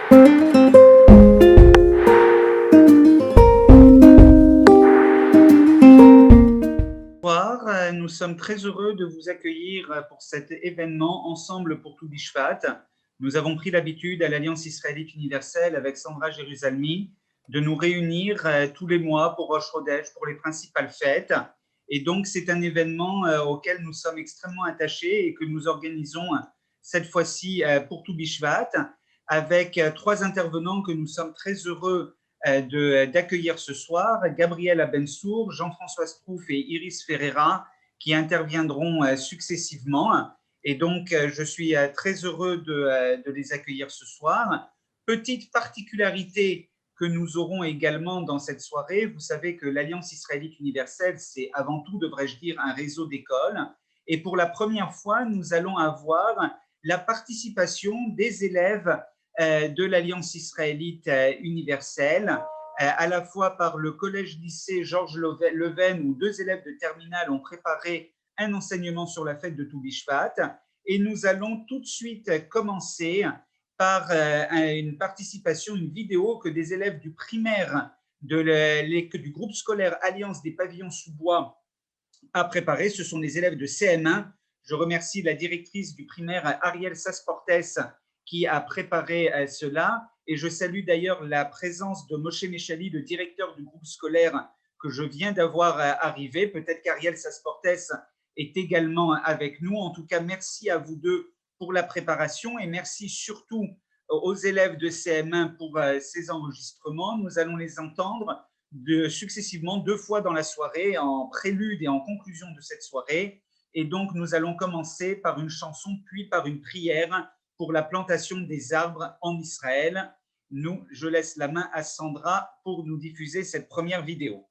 Bonsoir, nous sommes très heureux de vous accueillir pour cet événement Ensemble pour tout Bishvat. Nous avons pris l'habitude à l'Alliance israélite universelle avec Sandra Jérusalemi de nous réunir tous les mois pour Rosh Chodesh, pour les principales fêtes. Et donc, c'est un événement auquel nous sommes extrêmement attachés et que nous organisons cette fois-ci pour tout Bishvat avec trois intervenants que nous sommes très heureux d'accueillir ce soir, Gabriel Abensour, Jean-François Strouf et Iris Ferreira, qui interviendront successivement. Et donc, je suis très heureux de les accueillir ce soir. Petite particularité que nous aurons également dans cette soirée, vous savez que l'Alliance israélite universelle, c'est avant tout, devrais-je dire, un réseau d'écoles. Et pour la première fois, nous allons avoir la participation des élèves de l'Alliance israélite universelle, à la fois par le collège-lycée Georges Leven, où deux élèves de terminale ont préparé un enseignement sur la fête de Tou Bishvat. Et nous allons tout de suite commencer par une participation, une vidéo que des élèves du primaire du groupe scolaire Alliance des Pavillons sous bois a préparé. Ce sont des élèves de CM1. Je remercie la directrice du primaire, Ariel Sasportes, qui a préparé cela. Et je salue d'ailleurs la présence de Moshe Mechali, le directeur du groupe scolaire que je viens d'avoir arrivé. Peut-être qu'Ariel Sasportes est également avec nous. En tout cas, merci à vous deux pour la préparation et merci surtout aux élèves de CM1 pour ces enregistrements. Nous allons les entendre successivement 2 fois dans la soirée, en prélude et en conclusion de cette soirée. Et donc, nous allons commencer par une chanson, puis par une prière pour la plantation des arbres en Israël. Je laisse la main à Sandra pour nous diffuser cette première vidéo.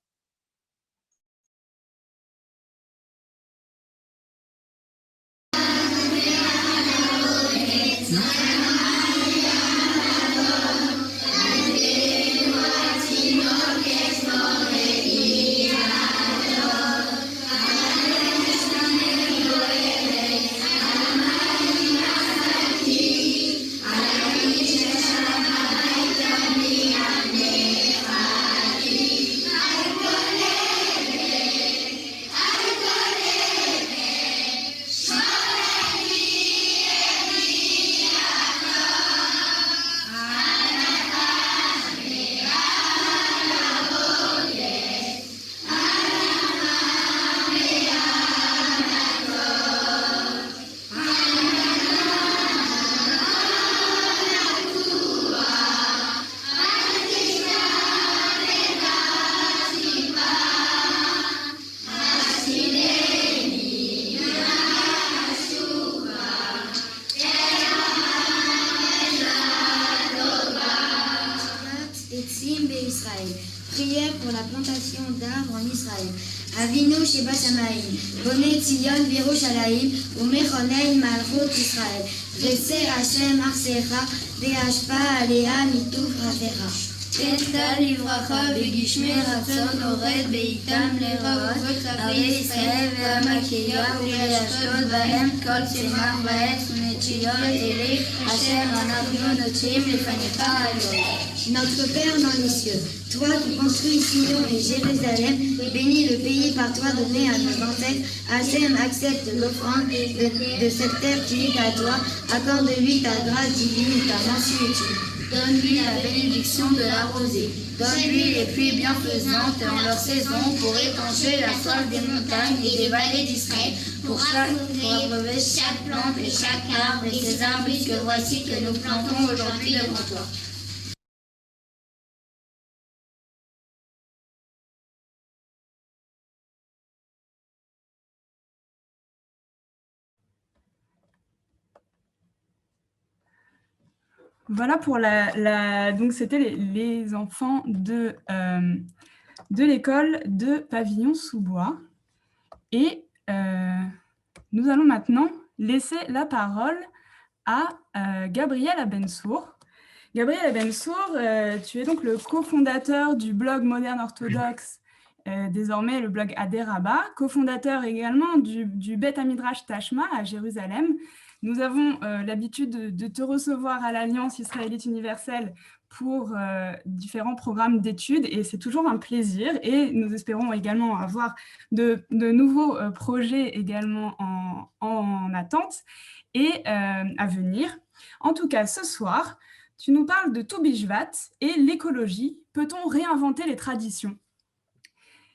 Prière pour la plantation d'arbres en Israël. Avinu Sheba Shamayim, Bonnet Tzion Virushalayim, Umechonei Malchut Israël. Veser Hashem Arsecha, Ve'ashpa Alea Mituf Ratecha. תתן לברכה בגשמי רצון אורד בעיתם לרבות ערי ישראל והמקיה ולשתות בהם כל צמח ועץ ונטשיות אלי אשר אנחנו נוטשים לפניך היום. Notre Père dans les cieux, toi qui construis Sion et Jérusalem, bénis le pays par toi donné à nos ancêtres. Hachem accepte l'offrande de cette terre qui est à toi. Accorde-lui ta grâce divine et ta mansuétude. Donne-lui la bénédiction de la rosée. Donne-lui les pluies bienfaisantes en leur saison pour étancher la soif des montagnes et des vallées d'Israël, pour abreuver chaque plante et chaque arbre et ces arbustes que voici que nous plantons aujourd'hui devant toi. Voilà pour donc c'était les enfants de l'école de Pavillon-sous-Bois. Et nous allons maintenant laisser la parole à Gabriel Abensour. Gabriel Abensour, tu es donc le cofondateur du blog Moderne Orthodoxe, désormais le blog Aderaba, cofondateur également du Beth Midrash Tashma à Jérusalem, Nous avons l'habitude de te recevoir à l'Alliance israélite universelle pour différents programmes d'études et c'est toujours un plaisir et nous espérons également avoir de nouveaux projets également en attente et à venir. En tout cas, ce soir, tu nous parles de Tou Bishvat et l'écologie. Peut-on réinventer les traditions?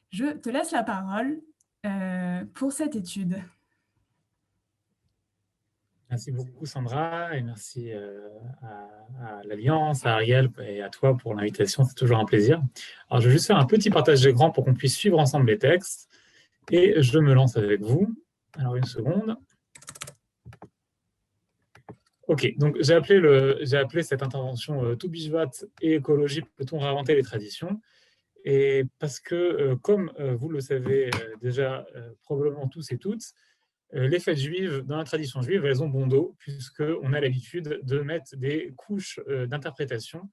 Je te laisse la parole pour cette étude. Merci beaucoup Sandra et merci à l'Alliance, à Ariel et à toi pour l'invitation, c'est toujours un plaisir. Alors je vais juste faire un petit partage d'écran pour qu'on puisse suivre ensemble les textes et je me lance avec vous. Alors une seconde. Ok, donc j'ai appelé cette intervention Tou Bishvat et écologie, peut-on réinventer les traditions? Et parce que comme vous le savez déjà probablement tous et toutes, les fêtes juives, dans la tradition juive, elles ont bon dos, puisqu'on a l'habitude de mettre des couches d'interprétation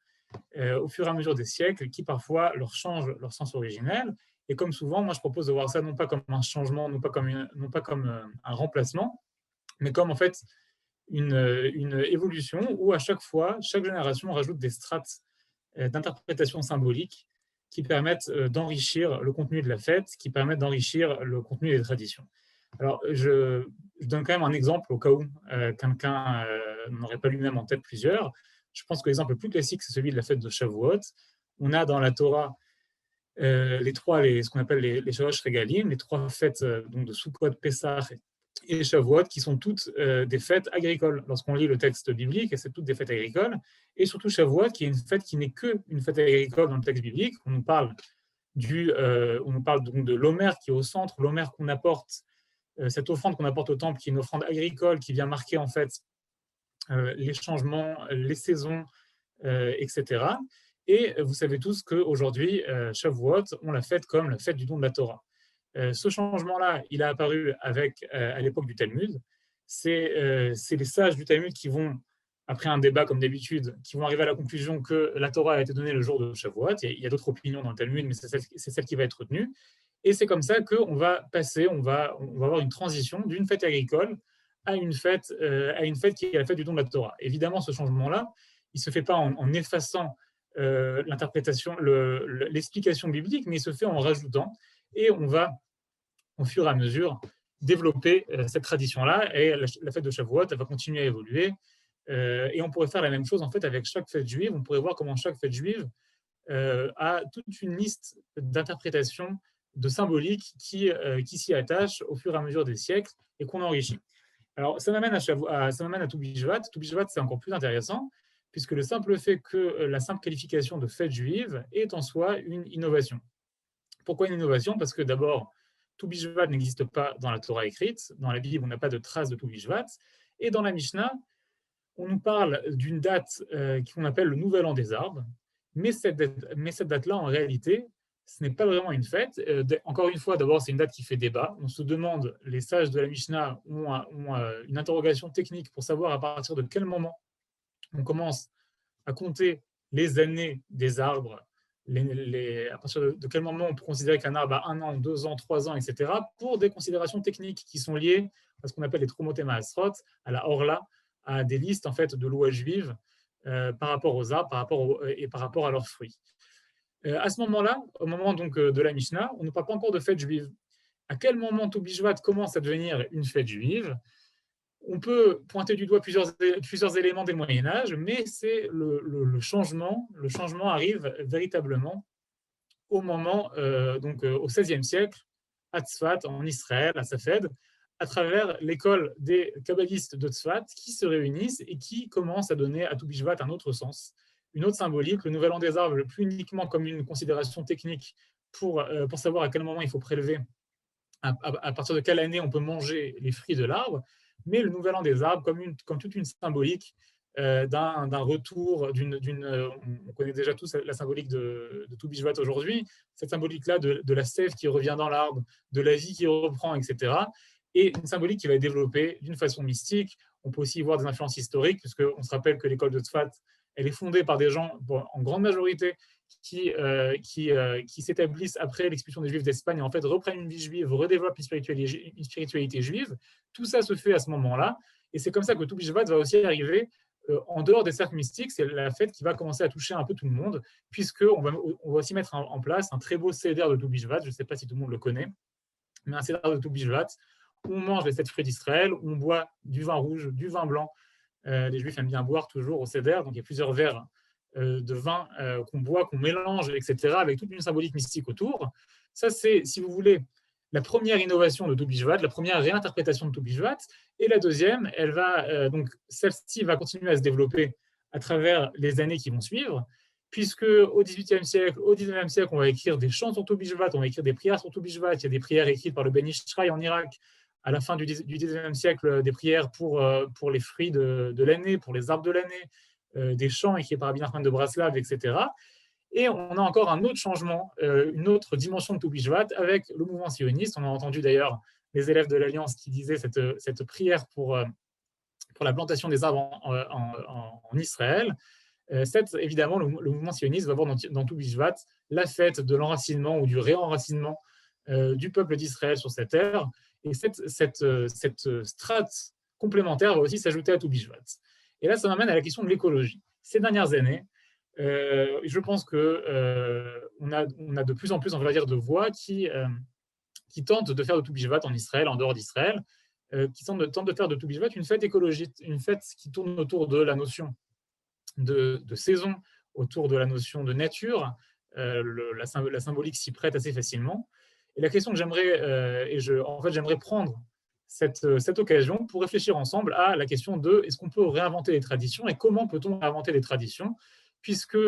au fur et à mesure des siècles, qui parfois leur changent leur sens originel. Et comme souvent, moi je propose de voir ça non pas comme un changement, non pas comme un remplacement, mais comme en fait une évolution où à chaque fois, chaque génération rajoute des strates d'interprétation symbolique qui permettent d'enrichir le contenu de la fête, qui permettent d'enrichir le contenu des traditions. Alors, je donne quand même un exemple au cas où quelqu'un n'aurait pas lui-même en tête plusieurs. Je pense que l'exemple le plus classique, c'est celui de la fête de Shavuot. On a dans la Torah ce qu'on appelle les Shalosh Regalim, les trois fêtes donc de Sukkot, Pessah et Shavuot, qui sont toutes des fêtes agricoles. Lorsqu'on lit le texte biblique, c'est toutes des fêtes agricoles. Et surtout Shavuot, qui est une fête qui n'est qu'une fête agricole dans le texte biblique. On nous parle donc de l'Omer qui est au centre, l'Omer qu'on apporte, cette offrande qu'on apporte au temple, qui est une offrande agricole qui vient marquer en fait les changements, les saisons, etc. Et vous savez tous qu'aujourd'hui, Shavuot, on la fête comme la fête du don de la Torah. Ce changement-là, il a apparu à l'époque du Talmud. C'est les sages du Talmud qui vont, après un débat comme d'habitude, qui vont arriver à la conclusion que la Torah a été donnée le jour de Shavuot. Il y a d'autres opinions dans le Talmud, mais c'est celle qui va être retenue. Et c'est comme ça qu'on va passer, on va avoir une transition d'une fête agricole à une fête qui est la fête du don de la Torah. Évidemment, ce changement-là, il ne se fait pas en effaçant l'interprétation, l'explication biblique, mais il se fait en rajoutant. Et on va, au fur et à mesure, développer cette tradition-là. Et la fête de Shavuot, elle va continuer à évoluer. Et on pourrait faire la même chose en fait avec chaque fête juive. On pourrait voir comment chaque fête juive a toute une liste d'interprétations, de symboliques qui s'y attachent au fur et à mesure des siècles et qu'on enrichit. Alors, ça m'amène à Tou Bishvat. Tou Bishvat, c'est encore plus intéressant, puisque le simple fait que la simple qualification de fête juive est en soi une innovation. Pourquoi une innovation? Parce que d'abord, Tou Bishvat n'existe pas dans la Torah écrite. Dans la Bible, on n'a pas de trace de Tou Bishvat. Et dans la Mishnah, on nous parle d'une date qu'on appelle le Nouvel An des Arbres. Mais cette date-là, en réalité, ce n'est pas vraiment une fête. Encore une fois, d'abord, c'est une date qui fait débat. On se demande, les sages de la Mishnah ont une interrogation technique pour savoir à partir de quel moment on commence à compter les années des arbres, à partir de quel moment on peut considérer qu'un arbre a 1 an, 2 ans, 3 ans, etc., pour des considérations techniques qui sont liées à ce qu'on appelle les Trumot Maasrot, à la Orla, à des listes en fait, de lois juives par rapport aux arbres par rapport à leurs fruits. À ce moment-là, au moment donc de la Mishnah, on ne parle pas encore de fête juive. À quel moment Tou Bishvat commence à devenir une fête juive? On peut pointer du doigt plusieurs éléments des Moyen-Âge, mais c'est le changement. Le changement arrive véritablement au moment, au XVIe siècle, à Tzfat, en Israël, à Safed, à travers l'école des kabbalistes de Tzfat qui se réunissent et qui commencent à donner à Tou Bishvat un autre sens, une autre symbolique, le Nouvel An des Arbres, plus uniquement comme une considération technique pour savoir à quel moment il faut prélever, à partir de quelle année on peut manger les fruits de l'arbre, mais le Nouvel An des Arbres comme toute une symbolique d'un retour, on connaît déjà tous la symbolique de Tou Bishvat aujourd'hui, cette symbolique-là de la sève qui revient dans l'arbre, de la vie qui reprend, etc., et une symbolique qui va être développée d'une façon mystique. On peut aussi y voir des influences historiques, puisqu'on se rappelle que l'école de Tzfat, elle est fondée par des gens, en grande majorité, qui s'établissent après l'expulsion des Juifs d'Espagne et en fait reprennent une vie juive, redéveloppent une spiritualité juive. Tout ça se fait à ce moment-là. Et c'est comme ça que Tu Bishvat va aussi arriver en dehors des cercles mystiques. C'est la fête qui va commencer à toucher un peu tout le monde, puisqu'on va aussi mettre en place un très beau seder de Tu Bishvat. Je ne sais pas si tout le monde le connaît, mais un seder de Tu Bishvat, où on mange les 7 fruits d'Israël, où on boit du vin rouge, du vin blanc. Les Juifs aiment bien boire toujours au seder, donc il y a plusieurs verres de vin qu'on boit, qu'on mélange, etc., avec toute une symbolique mystique autour. Ça, c'est, si vous voulez, la première innovation de Tu Bishvat, la première réinterprétation de Tu Bishvat. Et la deuxième, donc celle-ci va continuer à se développer à travers les années qui vont suivre, puisque au XVIIIe siècle, au XIXe siècle, on va écrire des chants sur Tu Bishvat, on va écrire des prières sur Tu Bishvat. Il y a des prières écrites par le Ben Ish Chai en Irak. À la fin du XIXe siècle, des prières pour les fruits de l'année, pour les arbres de l'année, des chants écrits par Rabbi Nachman de Braslav, etc. Et on a encore un autre changement, une autre dimension de Tu Bishvat avec le mouvement sioniste. On a entendu d'ailleurs les élèves de l'Alliance qui disaient cette prière pour la plantation des arbres en Israël. Évidemment, le mouvement sioniste va voir dans Tu Bishvat la fête de l'enracinement ou du réenracinement du peuple d'Israël sur cette terre. Et cette strate complémentaire va aussi s'ajouter à Tu Bishvat. Et là, ça m'amène à la question de l'écologie. Ces dernières années, je pense qu'on a de plus en plus, on va dire, de voix qui tentent de faire de Tu Bishvat en Israël, en dehors d'Israël, qui tentent de faire de Tu Bishvat une fête écologique, une fête qui tourne autour de la notion de saison, autour de la notion de nature. La symbolique s'y prête assez facilement. Et la question que j'aimerais prendre cette occasion pour réfléchir ensemble à la question de est-ce qu'on peut réinventer les traditions et comment peut-on réinventer les traditions, puisque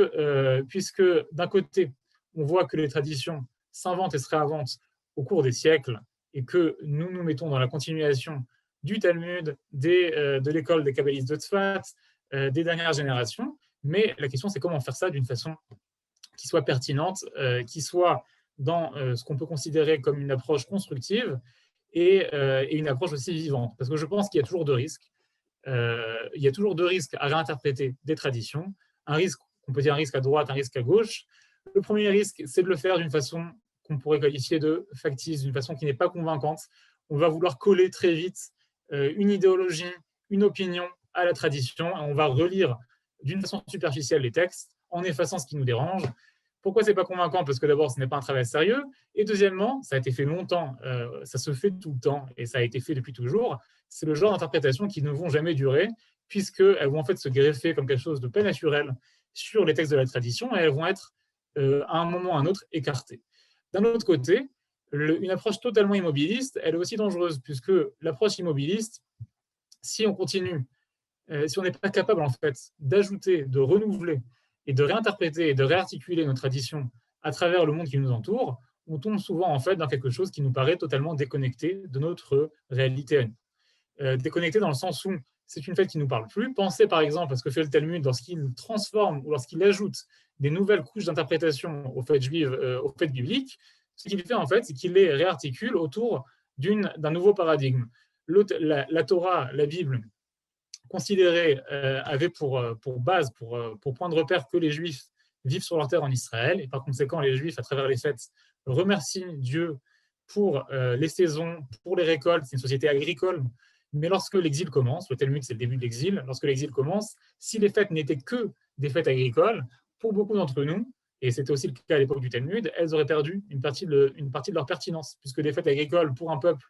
d'un côté, on voit que les traditions s'inventent et se réinventent au cours des siècles et que nous nous mettons dans la continuation du Talmud, de l'école des kabbalistes de Tzfat, des dernières générations. Mais la question, c'est comment faire ça d'une façon qui soit pertinente, qui soit dans ce qu'on peut considérer comme une approche constructive et une approche aussi vivante. Parce que je pense qu'il y a toujours deux risques. Il y a toujours deux risques à réinterpréter des traditions. Un risque, on peut dire un risque à droite, un risque à gauche. Le premier risque, c'est de le faire d'une façon qu'on pourrait qualifier de factice, d'une façon qui n'est pas convaincante. On va vouloir coller très vite une idéologie, une opinion à la tradition, et on va relire d'une façon superficielle les textes en effaçant ce qui nous dérange. Pourquoi ce n'est pas convaincant? Parce que d'abord, ce n'est pas un travail sérieux. Et deuxièmement, ça a été fait longtemps, ça se fait tout le temps et ça a été fait depuis toujours. C'est le genre d'interprétations qui ne vont jamais durer, puisqu'elles vont en fait se greffer comme quelque chose de pas naturel sur les textes de la tradition et elles vont être à un moment ou à un autre écartées. D'un autre côté, une approche totalement immobiliste, elle est aussi dangereuse, puisque l'approche immobiliste, si on continue, si on n'est pas capable en fait d'ajouter, de renouveler et de réinterpréter et de réarticuler nos traditions à travers le monde qui nous entoure, on tombe souvent en fait dans quelque chose qui nous paraît totalement déconnecté de notre réalité à nous. Déconnecté dans le sens où c'est une fête qui ne nous parle plus. Pensez par exemple à ce que fait le Talmud lorsqu'il transforme ou lorsqu'il ajoute des nouvelles couches d'interprétation aux fêtes juives, aux fêtes bibliques. Ce qu'il fait en fait, c'est qu'il les réarticule autour d'un nouveau paradigme. La Torah, la Bible, considérée avait pour base, pour point de repère que les Juifs vivent sur leur terre en Israël, et par conséquent, les Juifs, à travers les fêtes, remercient Dieu pour les saisons, pour les récoltes. C'est une société agricole. Mais lorsque l'exil commence, le Talmud, c'est le début de l'exil, lorsque l'exil commence, si les fêtes n'étaient que des fêtes agricoles, pour beaucoup d'entre nous, et c'était aussi le cas à l'époque du Talmud, elles auraient perdu une partie de leur pertinence, puisque des fêtes agricoles pour un peuple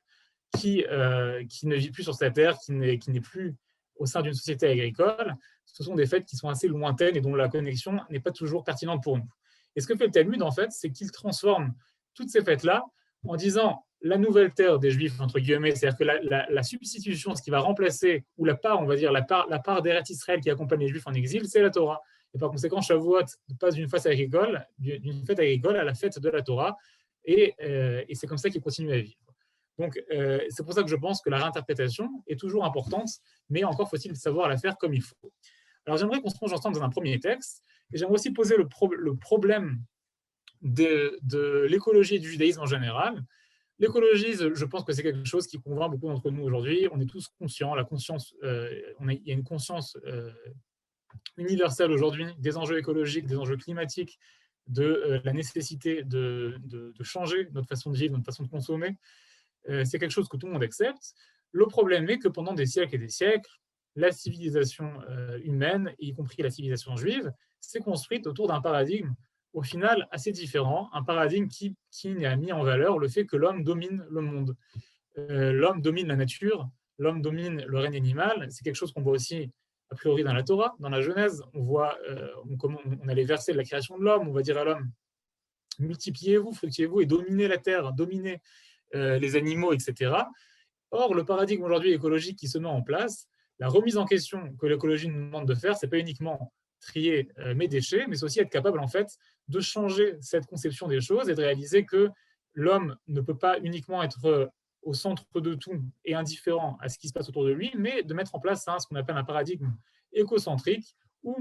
qui ne vit plus sur sa terre, qui n'est plus au sein d'une société agricole, ce sont des fêtes qui sont assez lointaines et dont la connexion n'est pas toujours pertinente pour nous. Et ce que fait le Talmud, en fait, c'est qu'il transforme toutes ces fêtes-là en disant la nouvelle terre des Juifs, entre guillemets, c'est-à-dire que la substitution, ce qui va remplacer, ou la part, on va dire, la part d'Eretz Israël qui accompagne les Juifs en exil, c'est la Torah. Et par conséquent, Shavuot passe d'une fête agricole à la fête de la Torah, et c'est comme ça qu'il continue à vivre. Donc, c'est pour ça que je pense que la réinterprétation est toujours importante, mais encore faut-il savoir la faire comme il faut. Alors, j'aimerais qu'on se plonge ensemble dans un premier texte, et j'aimerais aussi poser le problème de l'écologie et du judaïsme en général. L'écologie, je pense que c'est quelque chose qui convainc beaucoup d'entre nous aujourd'hui. On est tous conscients, il y a une conscience universelle aujourd'hui des enjeux écologiques, des enjeux climatiques, de la nécessité de changer notre façon de vivre, notre façon de consommer. C'est quelque chose que tout le monde accepte. Le problème est que pendant des siècles et des siècles, la civilisation humaine, y compris la civilisation juive, s'est construite autour d'un paradigme au final assez différent, un paradigme qui a mis en valeur le fait que l'homme domine le monde. L'homme domine la nature, l'homme domine le règne animal. C'est quelque chose qu'on voit aussi a priori dans la Torah, dans la Genèse. On voit, on a les versets de la création de l'homme, on va dire à l'homme, multipliez-vous, fructifiez-vous et dominez la terre, dominez les animaux, etc. Or, le paradigme aujourd'hui écologique qui se met en place, la remise en question que l'écologie nous demande de faire, c'est pas uniquement trier mes déchets, mais c'est aussi être capable en fait de changer cette conception des choses et de réaliser que l'homme ne peut pas uniquement être au centre de tout et indifférent à ce qui se passe autour de lui, mais de mettre en place ce qu'on appelle un paradigme écocentrique où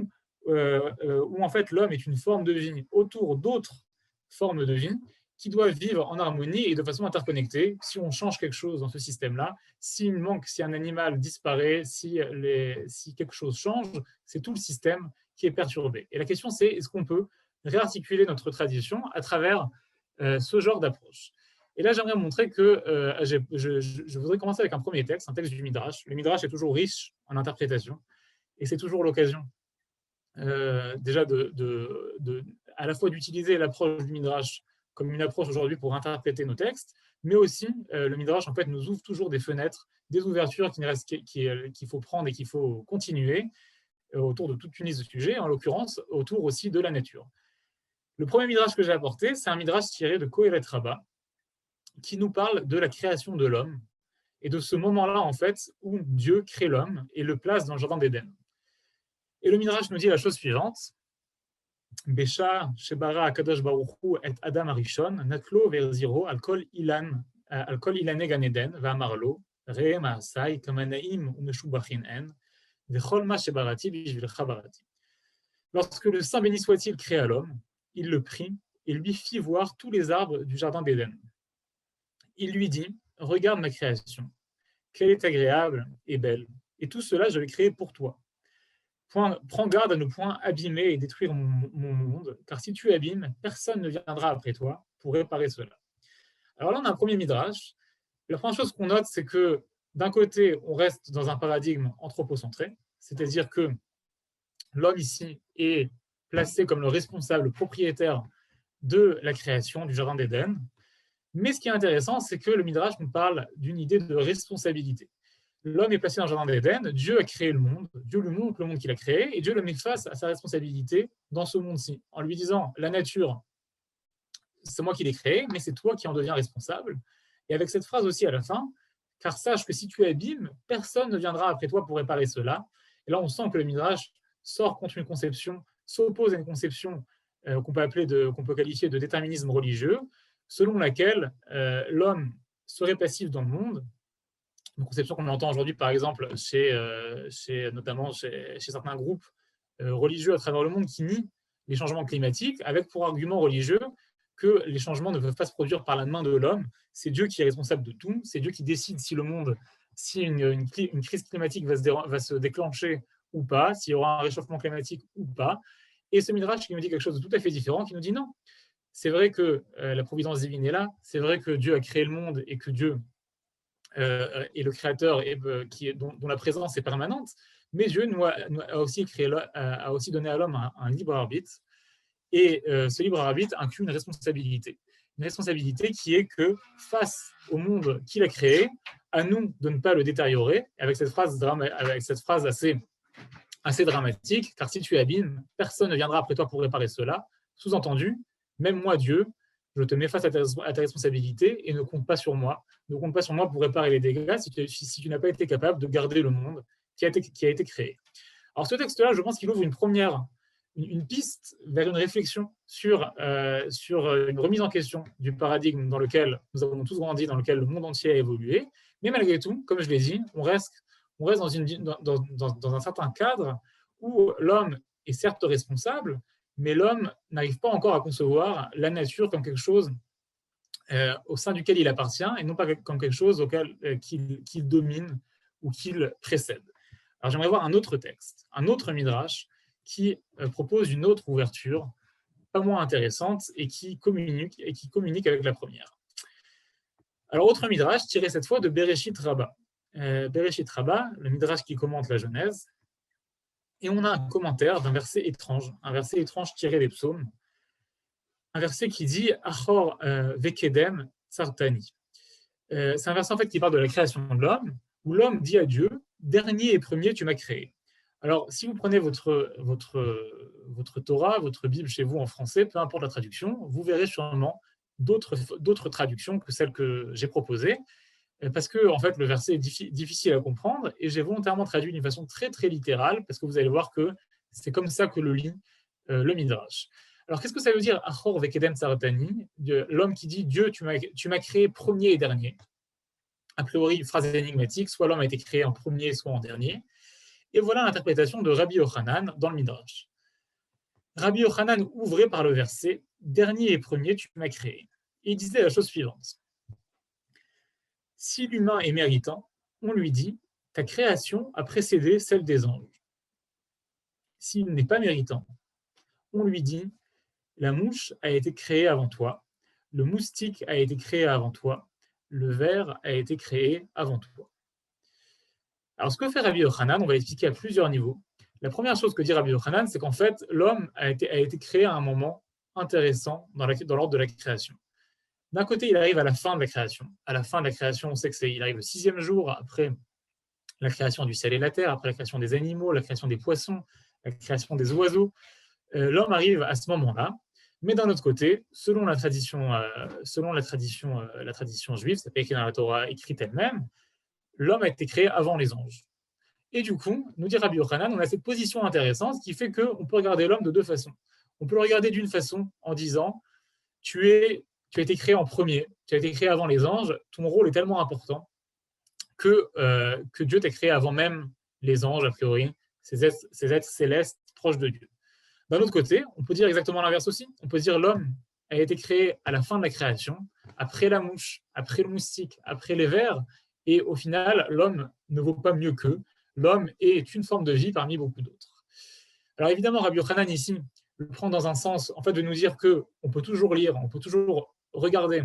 en fait l'homme est une forme de vie autour d'autres formes de vie qui doivent vivre en harmonie et de façon interconnectée. Si on change quelque chose dans ce système-là, s'il manque, si un animal disparaît, si quelque chose change, c'est tout le système qui est perturbé. Et la question, c'est est-ce qu'on peut réarticuler notre tradition à travers ce genre d'approche? Et là, j'aimerais montrer que je voudrais commencer avec un premier texte, un texte du Midrash. Le Midrash est toujours riche en interprétation et c'est toujours l'occasion déjà à la fois d'utiliser l'approche du Midrash comme une approche aujourd'hui pour interpréter nos textes, mais aussi le Midrash en fait nous ouvre toujours des fenêtres, des ouvertures qu'il faut prendre et qu'il faut continuer autour de toute une liste de sujets, en l'occurrence autour aussi de la nature. Le premier Midrash que j'ai apporté, c'est un Midrash tiré de Kohelet Rabbah, qui nous parle de la création de l'homme et de ce moment-là en fait où Dieu crée l'homme et le place dans le jardin d'Éden. Et le Midrash nous dit la chose suivante: Besha shebara akadosh baruch hu et Adam arishon natlo verziro al kol ilane gan Eden va'amarlo re'e ma'asai kamanaim umeshubachin en vechol ma shebarati bishvilcha barati. Lorsque le Saint béni soit-il créa l'homme, il le prit et lui fit voir tous les arbres du jardin d'Éden. Il lui dit: regarde ma création, qu'elle est agréable et belle, et tout cela je l'ai créé pour toi. Prends garde à ne point abîmer et détruire mon monde, car si tu abîmes, personne ne viendra après toi pour réparer cela. Alors là, on a un premier midrash. La première chose qu'on note, c'est que d'un côté, on reste dans un paradigme anthropocentré, c'est-à-dire que l'homme ici est placé comme le responsable, le propriétaire de la création du jardin d'Éden. Mais ce qui est intéressant, c'est que le Midrash nous parle d'une idée de responsabilité. L'homme est placé dans le jardin d'Éden, Dieu a créé le monde, Dieu lui montre le monde qu'il a créé, et Dieu le met face à sa responsabilité dans ce monde-ci, en lui disant: la nature, c'est moi qui l'ai créée, mais c'est toi qui en deviens responsable. Et avec cette phrase aussi à la fin: car sache que si tu abîmes, personne ne viendra après toi pour réparer cela. Et là, on sent que le Midrash sort contre une conception, s'oppose à une conception qu'on peut qualifier de déterminisme religieux, selon laquelle l'homme serait passif dans le monde, une conception qu'on entend aujourd'hui par exemple notamment chez certains groupes religieux à travers le monde qui nient les changements climatiques, avec pour argument religieux que les changements ne peuvent pas se produire par la main de l'homme, c'est Dieu qui est responsable de tout, c'est Dieu qui décide si une crise climatique va se déclencher ou pas, s'il y aura un réchauffement climatique ou pas. Et ce Midrash qui nous dit quelque chose de tout à fait différent, qui nous dit non, c'est vrai que la providence divine est là, c'est vrai que Dieu a créé le monde et que Dieu est le créateur dont la présence est permanente, mais Dieu a aussi donné à l'homme un libre arbitre, et ce libre arbitre inclut une responsabilité qui est que face au monde qu'il a créé, à nous de ne pas le détériorer, avec cette phrase assez dramatique, car si tu abîmes, personne ne viendra après toi pour réparer cela. Sous-entendu, même moi, Dieu, je te mets face à ta responsabilité et ne compte pas sur moi. Ne compte pas sur moi pour réparer les dégâts si tu n'as pas été capable de garder le monde qui a été créé. Alors ce texte-là, je pense qu'il ouvre une piste vers une réflexion sur une remise en question du paradigme dans lequel nous avons tous grandi, dans lequel le monde entier a évolué. Mais malgré tout, comme je l'ai dit, on reste dans un certain cadre où l'homme est certes responsable, mais l'homme n'arrive pas encore à concevoir la nature comme quelque chose au sein duquel il appartient et non pas comme quelque chose qu'il domine ou qu'il précède. Alors j'aimerais voir un autre texte, un autre midrash qui propose une autre ouverture, pas moins intéressante et qui communique avec la première. Alors autre midrash tiré cette fois de Bereshit Rabbah. Bereshit Rabbah, le Midrash qui commente la Genèse, et on a un commentaire d'un verset étrange tiré des psaumes, un verset qui dit Achor vekedem tsartani. C'est un verset en fait qui parle de la création de l'homme, où l'homme dit à Dieu, dernier et premier, tu m'as créé. Alors, si vous prenez votre Torah, votre Bible chez vous en français, peu importe la traduction, vous verrez sûrement d'autres traductions que celles que j'ai proposées, parce que en fait, le verset est difficile à comprendre, et j'ai volontairement traduit d'une façon très, très littérale, parce que vous allez voir que c'est comme ça que le lit le Midrash. Alors, qu'est-ce que ça veut dire, Achor vekedem tsartani, l'homme qui dit, Dieu, tu m'as créé premier et dernier. A priori, phrase énigmatique, soit l'homme a été créé en premier, soit en dernier. Et voilà l'interprétation de Rabbi Yochanan dans le Midrash. Rabbi Yochanan ouvrait par le verset « Dernier et premier, tu m'as créé ». Et il disait la chose suivante. Si l'humain est méritant, on lui dit « Ta création a précédé celle des anges ». S'il n'est pas méritant, on lui dit « La mouche a été créée avant toi, le moustique a été créé avant toi, le ver a été créé avant toi ». Alors, ce que fait Rabbi Yochanan, on va l'expliquer à plusieurs niveaux. La première chose que dit Rabbi Yochanan, c'est qu'en fait, l'homme a été créé à un moment intéressant dans l'ordre de la création. D'un côté, il arrive à la fin de la création. À la fin de la création, on sait qu'il arrive le 6e jour, après la création du ciel et la terre, après la création des animaux, la création des poissons, la création des oiseaux. L'homme arrive à ce moment-là. Mais d'un autre côté, selon la tradition juive, c'est pas écrit dans la Torah écrite elle-même, l'homme a été créé avant les anges. Et du coup, nous dit Rabbi Yochanan, on a cette position intéressante qui fait qu'on peut regarder l'homme de deux façons. On peut le regarder d'une façon en disant tu as été créé en premier, tu as été créé avant les anges, ton rôle est tellement important que Dieu t'a créé avant même les anges, a priori, ces êtres célestes proches de Dieu. D'un autre côté, on peut dire exactement l'inverse aussi. On peut dire l'homme a été créé à la fin de la création, après la mouche, après le moustique, après les vers. Et au final, l'homme ne vaut pas mieux qu'eux. L'homme est une forme de vie parmi beaucoup d'autres. Alors évidemment, Rabbi Yochanan ici le prend dans un sens en fait, de nous dire qu'on peut toujours lire, on peut toujours regarder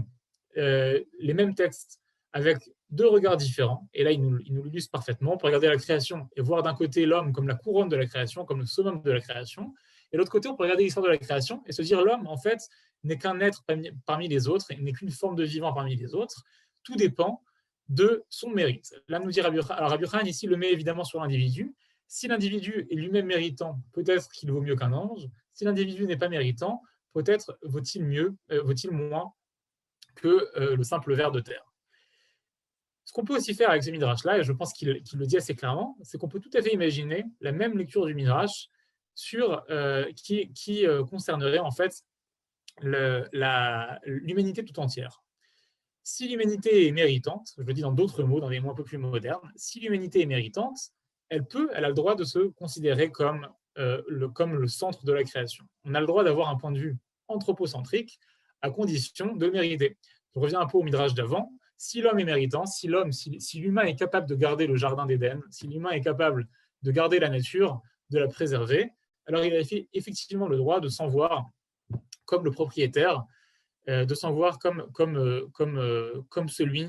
les mêmes textes avec deux regards différents. Et là, il nous l'illustre parfaitement. On peut regarder la création et voir d'un côté l'homme comme la couronne de la création, comme le summum de la création. Et de l'autre côté, on peut regarder l'histoire de la création et se dire l'homme, en fait, n'est qu'un être parmi les autres, il n'est qu'une forme de vivant parmi les autres. Tout dépend de son mérite. Là, nous dit Rabbi Yochanan. Alors, Rabbi Yochanan, ici, le met évidemment sur l'individu. Si l'individu est lui-même méritant, peut-être qu'il vaut mieux qu'un ange. Si l'individu n'est pas méritant, peut-être vaut-il moins que le simple ver de terre. Ce qu'on peut aussi faire avec ce midrash-là, et je pense qu'il le dit assez clairement, c'est qu'on peut tout à fait imaginer la même lecture du midrash qui concernerait en fait l'humanité tout entière. Si l'humanité est méritante, je le dis dans d'autres mots, dans des mots un peu plus modernes, si l'humanité est méritante, elle a le droit de se considérer comme le centre de la création. On a le droit d'avoir un point de vue anthropocentrique à condition de le mériter. Je reviens un peu au midrash d'avant. Si l'homme est méritant, si l'humain est capable de garder le jardin d'Éden, si l'humain est capable de garder la nature, de la préserver, alors il a effectivement le droit de s'en voir comme le propriétaire, de s'en voir comme celui,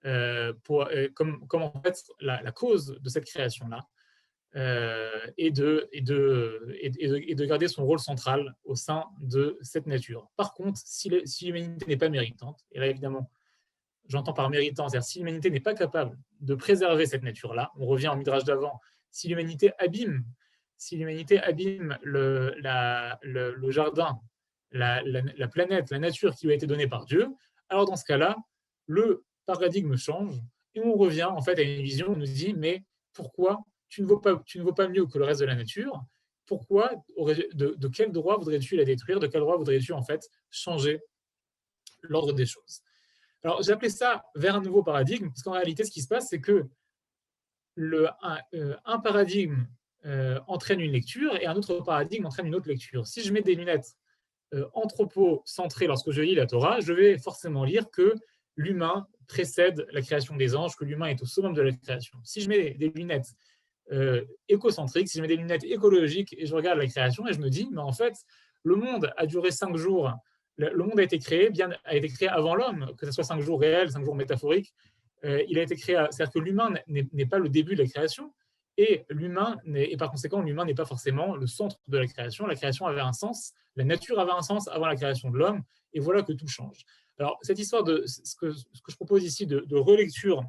comme en fait la cause de cette création-là, et de garder son rôle central au sein de cette nature. Par contre, si l'humanité n'est pas méritante, et là évidemment, j'entends par méritant, c'est-à-dire si l'humanité n'est pas capable de préserver cette nature-là, on revient au midrash d'avant, si l'humanité abîme le jardin, la planète, la nature qui lui a été donnée par Dieu, alors dans ce cas-là, le paradigme change et on revient en fait à une vision où on nous dit mais pourquoi tu ne vaux pas mieux que le reste de la nature? Pourquoi, de quel droit voudrais-tu la détruire? De quel droit voudrais-tu en fait changer l'ordre des choses? Alors j'ai appelé ça vers un nouveau paradigme parce qu'en réalité ce qui se passe c'est que un paradigme entraîne une lecture et un autre paradigme entraîne une autre lecture. Si je mets des lunettes anthropocentrées lorsque je lis la Torah, je vais forcément lire que l'humain précède la création des anges, que l'humain est au summum de la création. Si je mets des lunettes écocentriques, si je mets des lunettes écologiques et je regarde la création et je me dis, mais en fait, le monde a duré 5 jours, le monde a été créé avant l'homme, que ce soit 5 jours réels, 5 jours métaphoriques, il a été créé, c'est-à-dire que l'humain n'est pas le début de la création, et par conséquent, l'humain n'est pas forcément le centre de la création. La création avait un sens, la nature avait un sens avant la création de l'homme, et voilà que tout change. Alors, cette histoire ce que je propose ici de relecture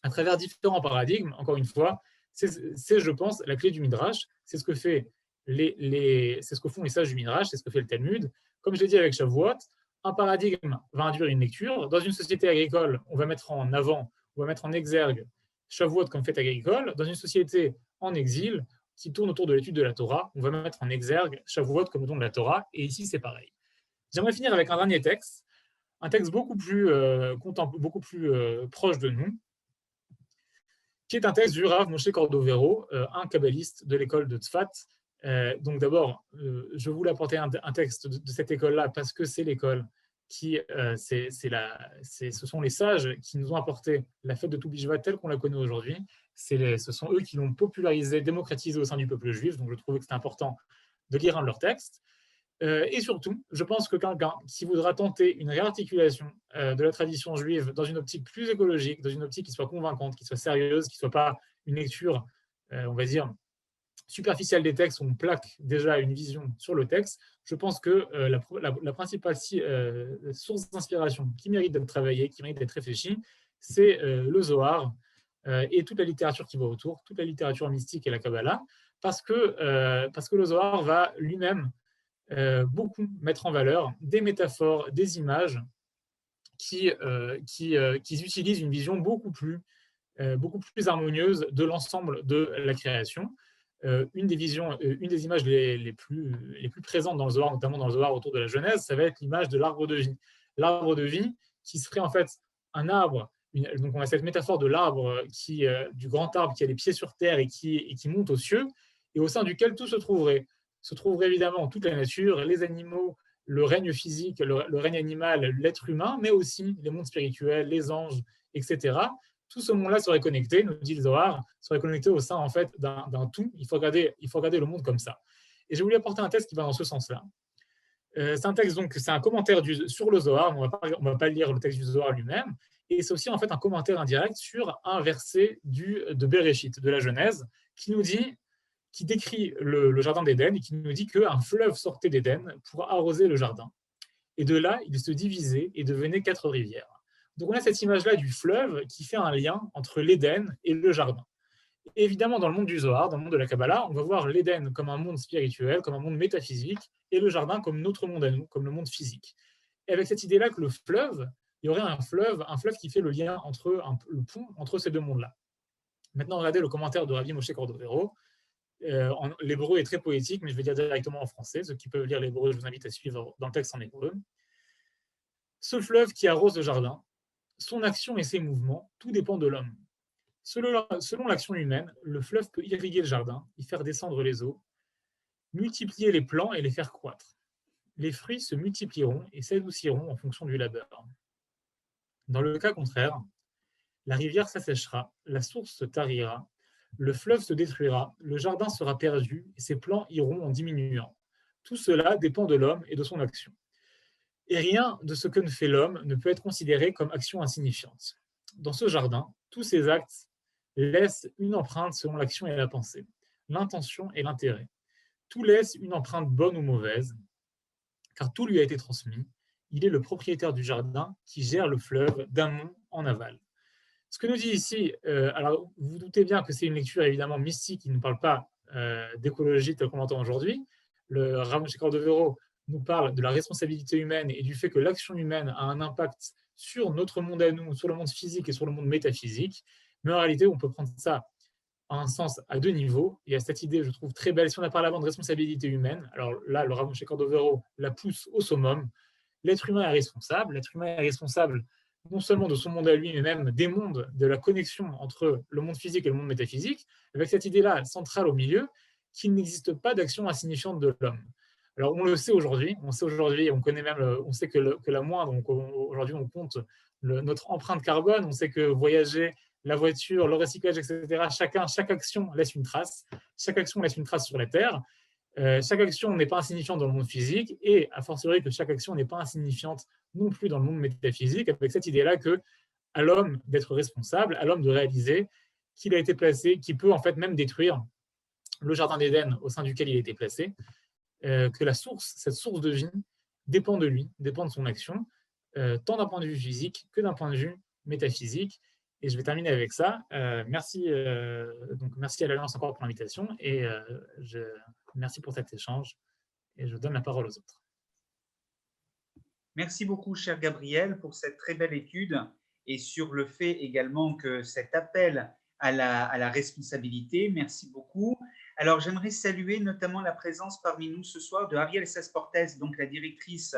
à travers différents paradigmes, encore une fois, c'est, je pense, la clé du Midrash. C'est ce que c'est ce que font les sages du Midrash, c'est ce que fait le Talmud. Comme je l'ai dit avec Shavuot, un paradigme va induire une lecture. Dans une société agricole, on va mettre en avant, on va mettre en exergue Shavuot comme fête agricole. Dans une société en exil, qui tourne autour de l'étude de la Torah, on va mettre en exergue Shavuot comme le don de la Torah. Et ici, c'est pareil. J'aimerais finir avec un dernier texte, un texte beaucoup plus proche de nous, qui est un texte du Rav Moshe Cordovero, un kabbaliste de l'école de Tzfat. Donc d'abord, je voulais apporter un texte de cette école-là parce que c'est l'école qui, ce sont les sages qui nous ont apporté la fête de Tou B'Shvat telle qu'on la connaît aujourd'hui. Ce sont eux qui l'ont popularisée, démocratisée au sein du peuple juif. Donc je trouvais que c'était important de lire un de leurs textes. Et surtout, je pense que quelqu'un qui voudra tenter une réarticulation de la tradition juive dans une optique plus écologique, dans une optique qui soit convaincante, qui soit sérieuse, qui ne soit pas une lecture, on va dire, superficielle des textes où on plaque déjà une vision sur le texte, je pense que la principale source d'inspiration qui mérite d'être travaillée, qui mérite d'être réfléchie, c'est le Zohar et toute la littérature qui va autour, toute la littérature mystique et la Kabbalah, parce que le Zohar va lui-même beaucoup mettre en valeur des métaphores, des images qui utilisent une vision beaucoup plus harmonieuse de l'ensemble de la création. Une des images les plus présentes dans le Zohar, notamment dans le Zohar autour de la Genèse, ça va être l'image de l'arbre de vie. L'arbre de vie qui serait en fait un arbre, donc on a cette métaphore de l'arbre, du grand arbre qui a les pieds sur terre et qui monte aux cieux, et au sein duquel tout se trouverait évidemment toute la nature, les animaux, le règne physique, le règne animal, l'être humain, mais aussi les mondes spirituels, les anges, etc. Tout ce monde-là serait connecté, nous dit le Zohar, serait connecté au sein en fait d'un tout. Il faut regarder le monde comme ça. Et je voulais apporter un texte qui va dans ce sens-là. C'est un texte, donc, c'est un commentaire sur le Zohar, on ne va pas lire le texte du Zohar lui-même, et c'est aussi en fait un commentaire indirect sur un verset de Bereshit, de la Genèse, qui décrit le jardin d'Éden et qui nous dit qu'un fleuve sortait d'Éden pour arroser le jardin. Et de là, il se divisait et devenait 4 rivières. Donc on a cette image-là du fleuve qui fait un lien entre l'Éden et le jardin. Et évidemment, dans le monde du Zohar, dans le monde de la Kabbalah, on va voir l'Éden comme un monde spirituel, comme un monde métaphysique, et le jardin comme notre monde à nous, comme le monde physique. Et avec cette idée-là que le fleuve, il y aurait un fleuve qui fait le lien le pont entre ces deux mondes-là. Maintenant, regardez le commentaire de Rabbi Moshe Cordovero. L'hébreu est très poétique, mais je vais dire directement en français. Ceux qui peuvent lire l'hébreu, je vous invite à suivre dans le texte en hébreu. Ce fleuve qui arrose le jardin, son action et ses mouvements, tout dépend de l'homme. Selon l'action humaine, le fleuve peut irriguer le jardin, y faire descendre les eaux, multiplier les plants et les faire croître. Les fruits se multiplieront et s'adouciront en fonction du labeur. Dans le cas contraire, la rivière s'asséchera, la source se tarira, le fleuve se détruira, le jardin sera perdu et ses plants iront en diminuant. Tout cela dépend de l'homme et de son action. Et rien de ce que ne fait l'homme ne peut être considéré comme action insignifiante. Dans ce jardin, tous ces actes laissent une empreinte selon l'action et la pensée, l'intention et l'intérêt. Tout laisse une empreinte bonne ou mauvaise, car tout lui a été transmis. Il est le propriétaire du jardin qui gère le fleuve d'amont en aval. Ce que nous dit ici, alors vous vous doutez bien que c'est une lecture évidemment mystique qui ne parle pas d'écologie telle qu'on l'entend aujourd'hui. Le Rav Moshe Cordovero nous parle de la responsabilité humaine et du fait que l'action humaine a un impact sur notre monde à nous, sur le monde physique et sur le monde métaphysique. Mais en réalité, on peut prendre ça à un sens à 2 niveaux. Il y a cette idée, je trouve, très belle. Si on a parlé avant de responsabilité humaine, alors là, le Rav Moshe Cordovero la pousse au summum. L'être humain est responsable. L'être humain est responsable non seulement de son monde à lui, mais même des mondes, de la connexion entre le monde physique et le monde métaphysique, avec cette idée-là centrale au milieu, qu'il n'existe pas d'action insignifiante de l'homme. Alors, on le sait aujourd'hui, on connaît même, on sait que la moindre, donc aujourd'hui, on compte notre empreinte carbone, on sait que voyager, la voiture, le recyclage, etc., chaque action laisse une trace. Chaque action laisse une trace sur la Terre. Chaque action n'est pas insignifiante dans le monde physique et, a fortiori, que chaque action n'est pas insignifiante non plus dans le monde métaphysique, avec cette idée-là que à l'homme d'être responsable, à l'homme de réaliser qu'il a été placé, qu'il peut en fait même détruire le jardin d'Éden au sein duquel il a été placé, que cette source de vie dépend de lui, dépend de son action, tant d'un point de vue physique que d'un point de vue métaphysique. Et je vais terminer avec ça. Merci à l'Alliance encore pour l'invitation et merci pour cet échange et je donne la parole aux autres. Merci beaucoup, cher Gabriel, pour cette très belle étude et sur le fait également que cet appel à la responsabilité. Merci beaucoup. Alors, j'aimerais saluer notamment la présence parmi nous ce soir de Ariel Sasportes, donc la directrice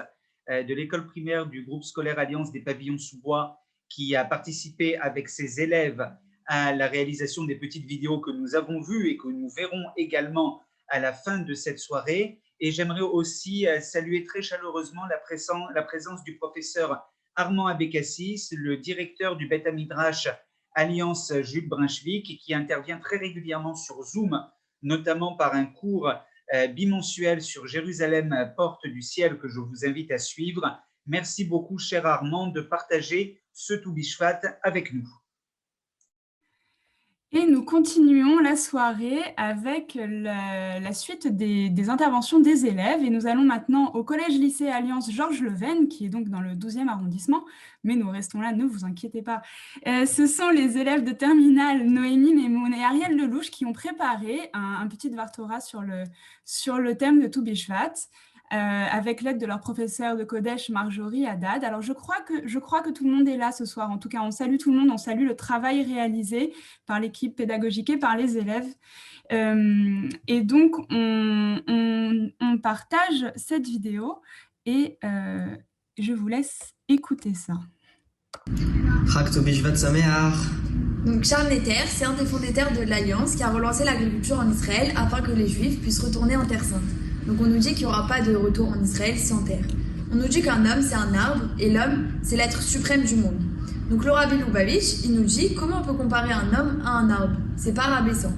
de l'école primaire du groupe scolaire Alliance des Pavillons sous bois, qui a participé avec ses élèves à la réalisation des petites vidéos que nous avons vues et que nous verrons également à la fin de cette soirée. Et j'aimerais aussi saluer très chaleureusement la présence du professeur Armand Abécassis, le directeur du Beth Midrash Alliance Jules Brunswick, qui intervient très régulièrement sur Zoom, notamment par un cours bimensuel sur Jérusalem, porte du ciel, que je vous invite à suivre. Merci beaucoup, cher Armand, de partager ce Tou Bishvat avec nous. Et nous continuons la soirée avec la suite des interventions des élèves. Et nous allons maintenant au collège-lycée Alliance Georges Leven, qui est donc dans le 12e arrondissement. Mais nous restons là, ne vous inquiétez pas. Ce sont les élèves de terminale Noémie Memoun et Ariel Lelouch qui ont préparé un petit Dvar Torah sur le thème de Tou Bishvat. Avec l'aide de leur professeur de Kodesh, Marjorie Haddad. Alors, je crois que tout le monde est là ce soir. En tout cas, on salue tout le monde, on salue le travail réalisé par l'équipe pédagogique et par les élèves. Et donc, on partage cette vidéo et je vous laisse écouter ça. Chag Tou Bishvat Sameach. Donc Charles Netter, c'est un des fondateurs de l'Alliance qui a relancé l'agriculture en Israël afin que les Juifs puissent retourner en Terre Sainte. Donc on nous dit qu'il n'y aura pas de retour en Israël sans terre. On nous dit qu'un homme, c'est un arbre, et l'homme, c'est l'être suprême du monde. Donc le Rabbi Lubavitch, il nous dit comment on peut comparer un homme à un arbre. C'est pas rabaissant.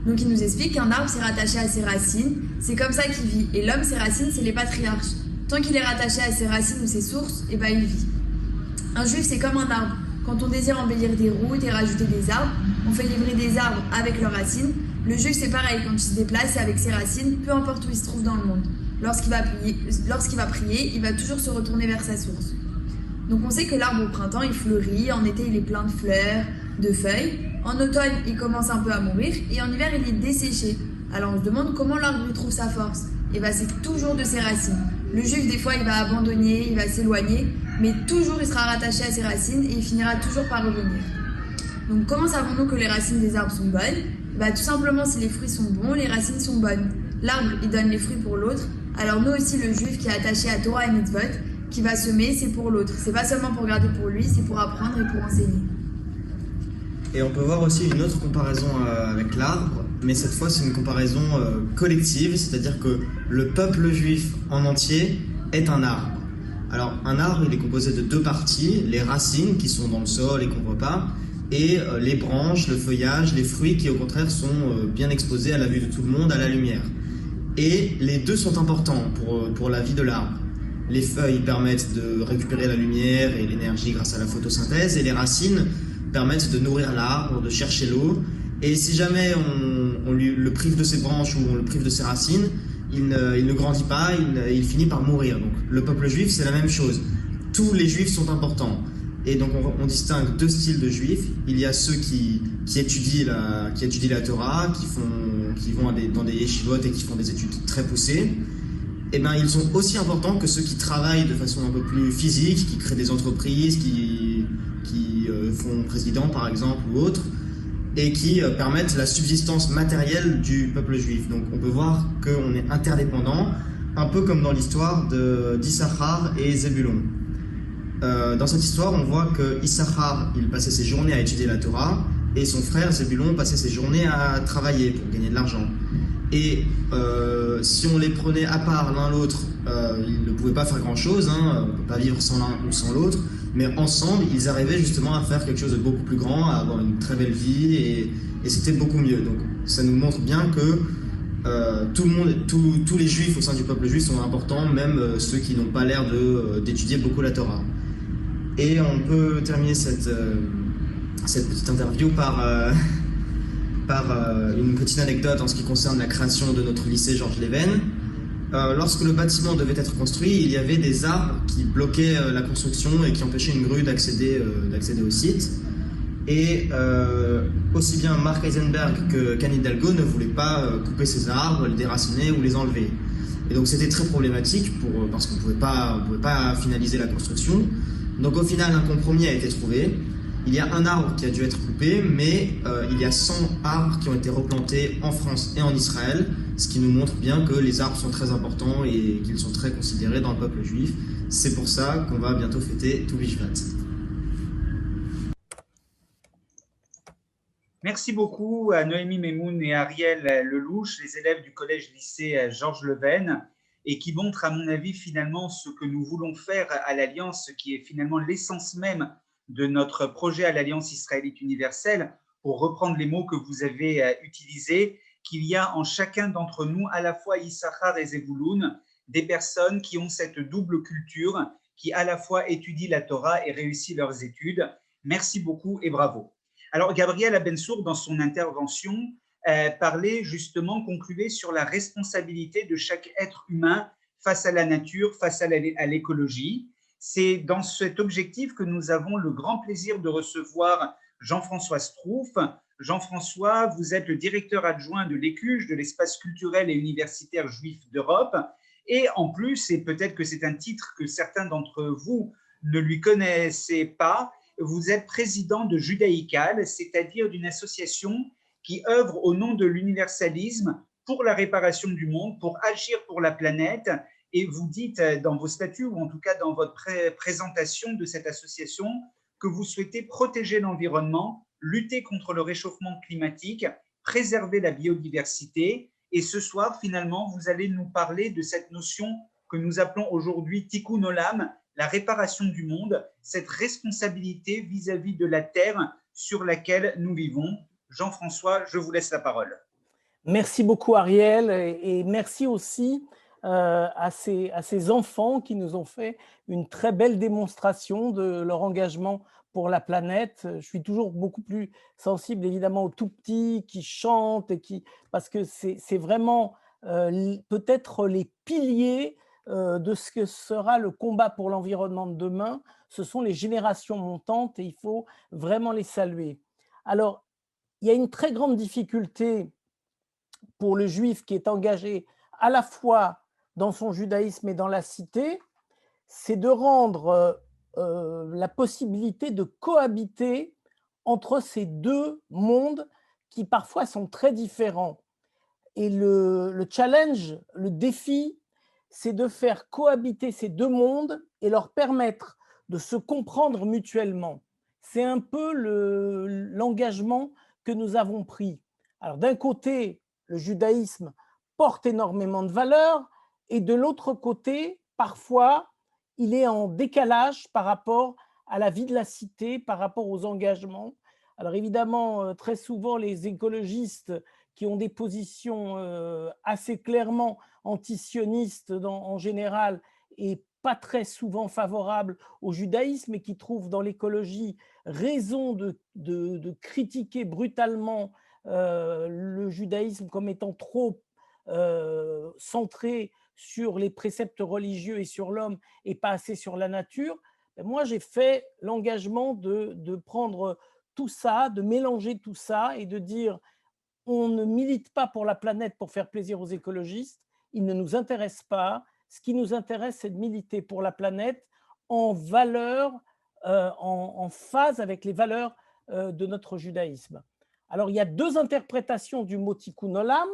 Donc il nous explique qu'un arbre, c'est rattaché à ses racines, c'est comme ça qu'il vit. Et l'homme, ses racines, c'est les patriarches. Tant qu'il est rattaché à ses racines ou ses sources, et ben il vit. Un juif, c'est comme un arbre. Quand on désire embellir des routes et rajouter des arbres, on fait livrer des arbres avec leurs racines. Le juif, c'est pareil, quand il se déplace, c'est avec ses racines, peu importe où il se trouve dans le monde. Lorsqu'il va prier, il va toujours se retourner vers sa source. Donc on sait que l'arbre au printemps, il fleurit, en été, il est plein de fleurs, de feuilles. En automne, il commence un peu à mourir, et en hiver, il est desséché. Alors on se demande comment l'arbre trouve sa force. Et bien c'est toujours de ses racines. Le juif, des fois, il va abandonner, il va s'éloigner, mais toujours il sera rattaché à ses racines et il finira toujours par revenir. Donc comment savons-nous que les racines des arbres sont bonnes ? Tout simplement, si les fruits sont bons, les racines sont bonnes. L'arbre, il donne les fruits pour l'autre. Alors nous aussi, le juif qui est attaché à Torah et Mitzvot, qui va semer, c'est pour l'autre. C'est pas seulement pour garder pour lui, c'est pour apprendre et pour enseigner. Et on peut voir aussi une autre comparaison avec l'arbre, mais cette fois c'est une comparaison collective, c'est-à-dire que le peuple juif en entier est un arbre. Alors un arbre, il est composé de deux parties, les racines qui sont dans le sol et qu'on ne voit pas, et les branches, le feuillage, les fruits qui au contraire sont bien exposés à la vue de tout le monde, à la lumière. Et les deux sont importants pour la vie de l'arbre. Les feuilles permettent de récupérer la lumière et l'énergie grâce à la photosynthèse, et les racines permettent de nourrir l'arbre, de chercher l'eau. Et si jamais on le prive de ses branches ou on le prive de ses racines, il ne grandit pas, il finit par mourir. Donc le peuple juif, c'est la même chose. Tous les juifs sont importants. Et donc on distingue deux styles de juifs. Il y a ceux qui étudient la Torah, qui vont dans des yeshivot et qui font des études très poussées. Et ben ils sont aussi importants que ceux qui travaillent de façon un peu plus physique, qui créent des entreprises, qui font président par exemple ou autre, et qui permettent la subsistance matérielle du peuple juif. Donc on peut voir qu'on est interdépendants, un peu comme dans l'histoire d'Issachar et Zébulon. Dans cette histoire, on voit que Issachar, il passait ses journées à étudier la Torah, et son frère Zébulon passait ses journées à travailler pour gagner de l'argent. Et si on les prenait à part l'un l'autre, ils ne pouvaient pas faire grand-chose, on ne peut pas vivre sans l'un ou sans l'autre, mais ensemble, ils arrivaient justement à faire quelque chose de beaucoup plus grand, à avoir une très belle vie, et c'était beaucoup mieux. Donc ça nous montre bien que tous les juifs au sein du peuple juif sont importants, même ceux qui n'ont pas l'air d'étudier beaucoup la Torah. Et on peut terminer cette petite interview par une petite anecdote en ce qui concerne la création de notre lycée Georges Leven. Lorsque le bâtiment devait être construit, il y avait des arbres qui bloquaient la construction et qui empêchaient une grue d'accéder au site. Et aussi bien Mark Heisenberg qu'Anne Hidalgo ne voulaient pas couper ces arbres, les déraciner ou les enlever. Et donc c'était très problématique parce qu'on ne pouvait pas finaliser la construction. Donc au final, un compromis a été trouvé. Il y a un arbre qui a dû être coupé, mais il y a 100 arbres qui ont été replantés en France et en Israël, ce qui nous montre bien que les arbres sont très importants et qu'ils sont très considérés dans le peuple juif. C'est pour ça qu'on va bientôt fêter Tou Bishvat. Merci beaucoup à Noémie Memoun et Ariel Lelouch, les élèves du collège-lycée Georges Leven, et qui montrent, à mon avis, finalement, ce que nous voulons faire à l'Alliance, qui est finalement l'essence même de notre projet à l'Alliance israélite universelle, pour reprendre les mots que vous avez utilisés, qu'il y a en chacun d'entre nous, à la fois Issachar et Zevouloun, des personnes qui ont cette double culture, qui à la fois étudient la Torah et réussissent leurs études. Merci beaucoup et bravo. Alors, Gabriel Abensour, dans son intervention, parlait justement, concluait sur la responsabilité de chaque être humain face à la nature, face à l'écologie. C'est dans cet objectif que nous avons le grand plaisir de recevoir Jean-François Strouf. Jean-François, vous êtes le directeur adjoint de l'ECUJ, de l'espace culturel et universitaire juif d'Europe. Et en plus, et peut-être que c'est un titre que certains d'entre vous ne lui connaissaient pas, vous êtes président de Judaïcal, c'est-à-dire d'une association qui œuvre au nom de l'universalisme pour la réparation du monde, pour agir pour la planète. Et vous dites dans vos statuts, ou en tout cas dans votre présentation de cette association, que vous souhaitez protéger l'environnement, lutter contre le réchauffement climatique, préserver la biodiversité. Et ce soir, finalement, vous allez nous parler de cette notion que nous appelons aujourd'hui Tikkun Olam, la réparation du monde, cette responsabilité vis-à-vis de la terre sur laquelle nous vivons. Jean-François, je vous laisse la parole. Merci beaucoup Ariel et merci aussi à ces enfants qui nous ont fait une très belle démonstration de leur engagement pour la planète. Je suis toujours beaucoup plus sensible évidemment aux tout petits qui chantent parce que c'est vraiment peut-être les piliers de ce que sera le combat pour l'environnement de demain. Ce sont les générations montantes et il faut vraiment les saluer. Alors, il y a une très grande difficulté pour le juif qui est engagé à la fois dans son judaïsme et dans la cité, c'est de rendre la possibilité de cohabiter entre ces deux mondes qui parfois sont très différents. Et le challenge, le défi, c'est de faire cohabiter ces deux mondes et leur permettre de se comprendre mutuellement. C'est un peu l'engagement que nous avons pris. Alors d'un côté, le judaïsme porte énormément de valeurs et de l'autre côté, parfois, il est en décalage par rapport à la vie de la cité, par rapport aux engagements. Alors évidemment, très souvent, les écologistes qui ont des positions assez clairement antisionistes en général et pas très souvent favorables au judaïsme et qui trouvent dans l'écologie raison de critiquer brutalement le judaïsme comme étant trop centré sur les préceptes religieux et sur l'homme et pas assez sur la nature. Moi, j'ai fait l'engagement de prendre tout ça, de mélanger tout ça et de dire on ne milite pas pour la planète pour faire plaisir aux écologistes, ils ne nous intéressent pas. Ce qui nous intéresse, c'est de militer pour la planète en valeur, en phase avec les valeurs de notre judaïsme. Alors, il y a deux interprétations du mot Tikkun Olam.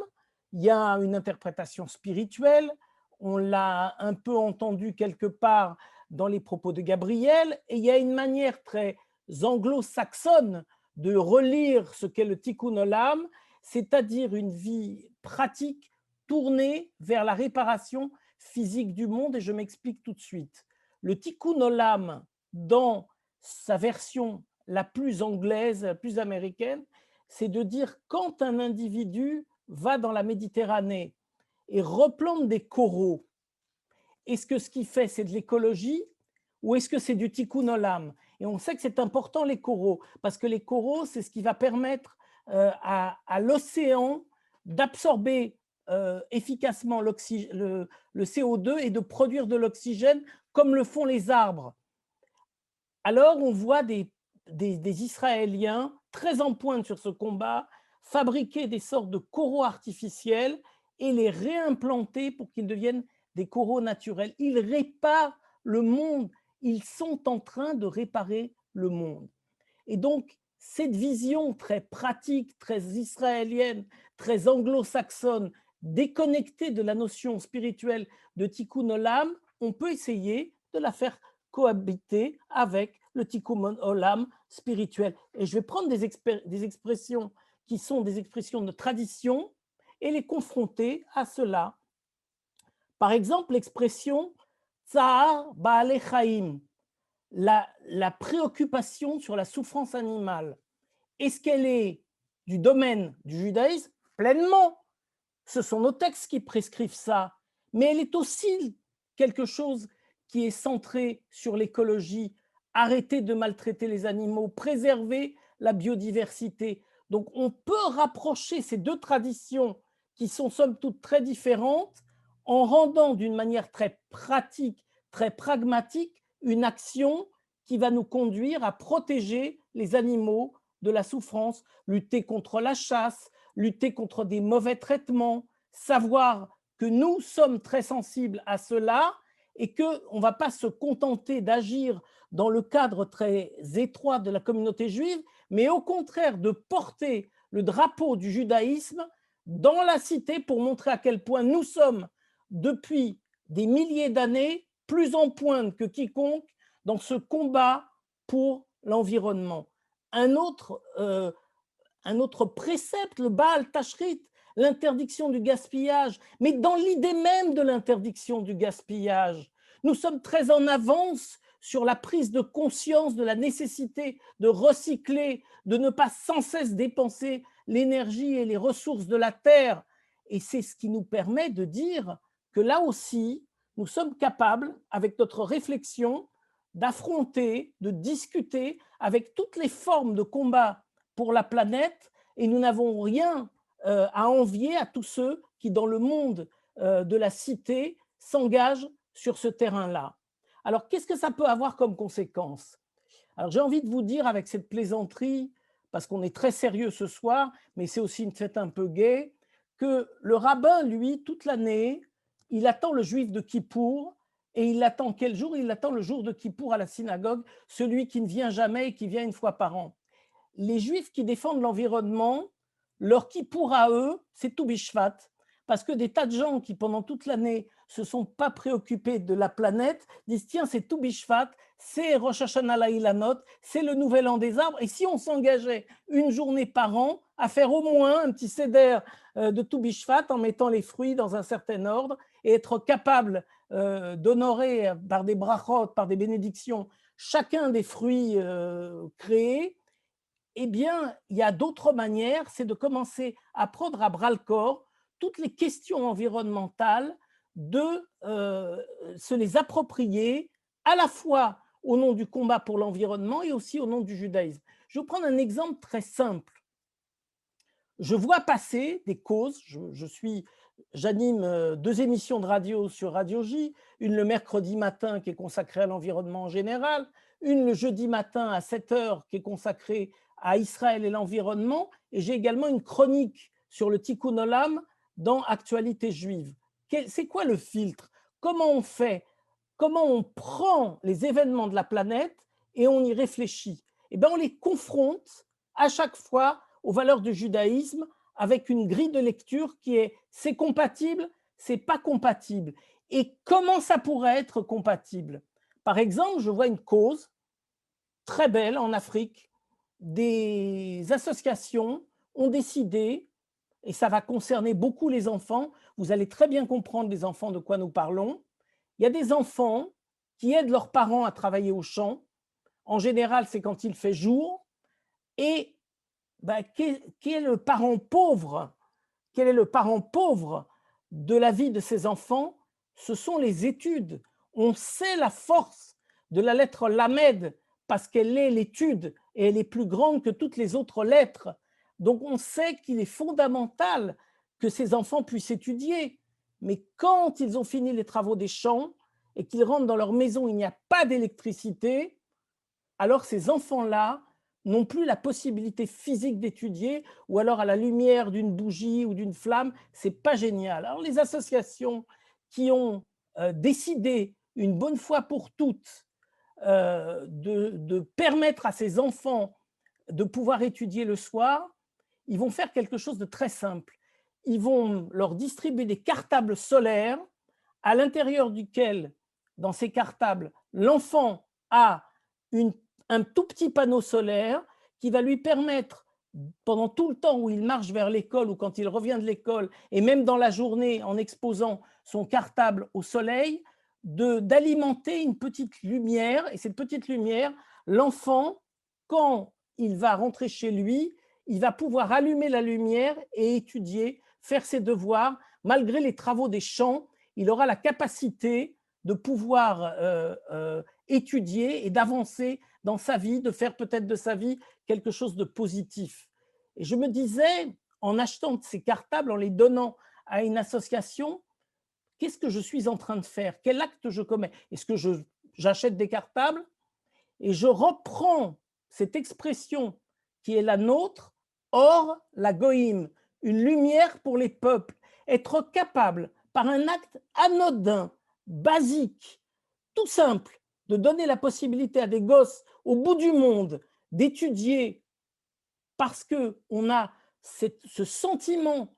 Il y a une interprétation spirituelle, on l'a un peu entendu quelque part dans les propos de Gabriel, et il y a une manière très anglo-saxonne de relire ce qu'est le Tikkun Olam, c'est-à-dire une vie pratique tournée vers la réparation physique du monde, et je m'explique tout de suite. Le Tikkun Olam, dans sa version la plus anglaise, la plus américaine, c'est de dire quand un individu va dans la Méditerranée et replante des coraux, est-ce que ce qu'il fait, c'est de l'écologie ou est-ce que c'est du tikkun olam? Et on sait que c'est important les coraux, parce que les coraux, c'est ce qui va permettre à l'océan d'absorber efficacement le CO2 et de produire de l'oxygène comme le font les arbres. Alors on voit des Israéliens très en pointe sur ce combat fabriquer des sortes de coraux artificiels et les réimplanter pour qu'ils deviennent des coraux naturels. Ils réparent le monde, ils sont en train de réparer le monde. Et donc, cette vision très pratique, très israélienne, très anglo-saxonne, déconnectée de la notion spirituelle de tikkun olam, on peut essayer de la faire cohabiter avec le tikkun olam spirituel. Et je vais prendre des expressions qui sont des expressions de tradition et les confronter à cela. Par exemple, l'expression tsar ba'alei chaim, la préoccupation sur la souffrance animale. Est-ce qu'elle est du domaine du judaïsme? Pleinement. Ce sont nos textes qui prescrivent ça. Mais elle est aussi quelque chose qui est centré sur l'écologie. Arrêter de maltraiter les animaux, préserver la biodiversité. Donc on peut rapprocher ces deux traditions qui sont somme toute très différentes en rendant d'une manière très pratique, très pragmatique, une action qui va nous conduire à protéger les animaux de la souffrance, lutter contre la chasse, lutter contre des mauvais traitements, savoir que nous sommes très sensibles à cela et qu'on ne va pas se contenter d'agir dans le cadre très étroit de la communauté juive, mais au contraire de porter le drapeau du judaïsme dans la cité pour montrer à quel point nous sommes, depuis des milliers d'années, plus en pointe que quiconque dans ce combat pour l'environnement. Un autre précepte, le Baal Tashrit, l'interdiction du gaspillage, mais dans l'idée même de l'interdiction du gaspillage, nous sommes très en avance sur la prise de conscience de la nécessité de recycler, de ne pas sans cesse dépenser l'énergie et les ressources de la terre. Et c'est ce qui nous permet de dire que là aussi, nous sommes capables, avec notre réflexion, d'affronter, de discuter avec toutes les formes de combat pour la planète, et nous n'avons rien à envier à tous ceux qui, dans le monde de la cité, s'engagent sur ce terrain-là. Alors, qu'est-ce que ça peut avoir comme conséquence? Alors, j'ai envie de vous dire avec cette plaisanterie, parce qu'on est très sérieux ce soir, mais c'est aussi une fête un peu gaie, que le rabbin, lui, toute l'année, il attend le juif de Kippour, et il attend quel jour? Il attend le jour de Kippour à la synagogue, celui qui ne vient jamais et qui vient une fois par an. Les juifs qui défendent l'environnement, leur Kippour à eux, c'est Tou Bishvat, parce que des tas de gens qui, pendant toute l'année, se sont pas préoccupés de la planète, disent tiens, c'est Tou Bishvat, c'est Rosh Hashanah La'ilanot, c'est le nouvel an des arbres, et si on s'engageait une journée par an à faire au moins un petit seder de Tou Bishvat en mettant les fruits dans un certain ordre et être capable d'honorer par des brachot, par des bénédictions, chacun des fruits créés, eh bien, il y a d'autres manières, c'est de commencer à prendre à bras-le-corps toutes les questions environnementales, de se les approprier à la fois au nom du combat pour l'environnement et aussi au nom du judaïsme. Je vais vous prendre un exemple très simple. Je vois passer des causes, j'anime 2 émissions de radio sur Radio J, une le mercredi matin qui est consacrée à l'environnement en général, une le jeudi matin à 7h qui est consacrée à Israël et l'environnement, et j'ai également une chronique sur le Tikkun Olam dans Actualité juive. C'est quoi le filtre? Comment on fait? Comment on prend les événements de la planète et on y réfléchit? Eh bien, on les confronte à chaque fois aux valeurs du judaïsme avec une grille de lecture qui est c'est compatible, c'est pas compatible. Et comment ça pourrait être compatible? Par exemple, je vois une cause très belle en Afrique. Des associations ont décidé, et ça va concerner beaucoup les enfants, vous allez très bien comprendre les enfants de quoi nous parlons. Il y a des enfants qui aident leurs parents à travailler au champ. En général, c'est quand il fait jour. Et qui est le parent pauvre? Quel est le parent pauvre de la vie de ces enfants? Ce sont les études. On sait la force de la lettre Lamed, parce qu'elle est l'étude et elle est plus grande que toutes les autres lettres. Donc on sait qu'il est fondamental que ces enfants puissent étudier. Mais quand ils ont fini les travaux des champs et qu'ils rentrent dans leur maison, il n'y a pas d'électricité, alors ces enfants-là n'ont plus la possibilité physique d'étudier, ou alors à la lumière d'une bougie ou d'une flamme, c'est pas génial. Alors les associations qui ont décidé une bonne fois pour toutes de permettre à ces enfants de pouvoir étudier le soir, ils vont faire quelque chose de très simple. Ils vont leur distribuer des cartables solaires à l'intérieur duquel, dans ces cartables, l'enfant a un tout petit panneau solaire qui va lui permettre, pendant tout le temps où il marche vers l'école ou quand il revient de l'école, et même dans la journée en exposant son cartable au soleil, d'alimenter une petite lumière. Et cette petite lumière, l'enfant, quand il va rentrer chez lui, il va pouvoir allumer la lumière et étudier, faire ses devoirs. Malgré les travaux des champs, il aura la capacité de pouvoir étudier et d'avancer dans sa vie, de faire peut-être de sa vie quelque chose de positif. Et je me disais, en achetant ces cartables, en les donnant à une association, qu'est-ce que je suis en train de faire? Quel acte je commets? Est-ce que j'achète des cartables et je reprends cette expression qui est la nôtre, or la goïm, une lumière pour les peuples, être capable, par un acte anodin, basique, tout simple, de donner la possibilité à des gosses au bout du monde d'étudier parce qu'on a ce sentiment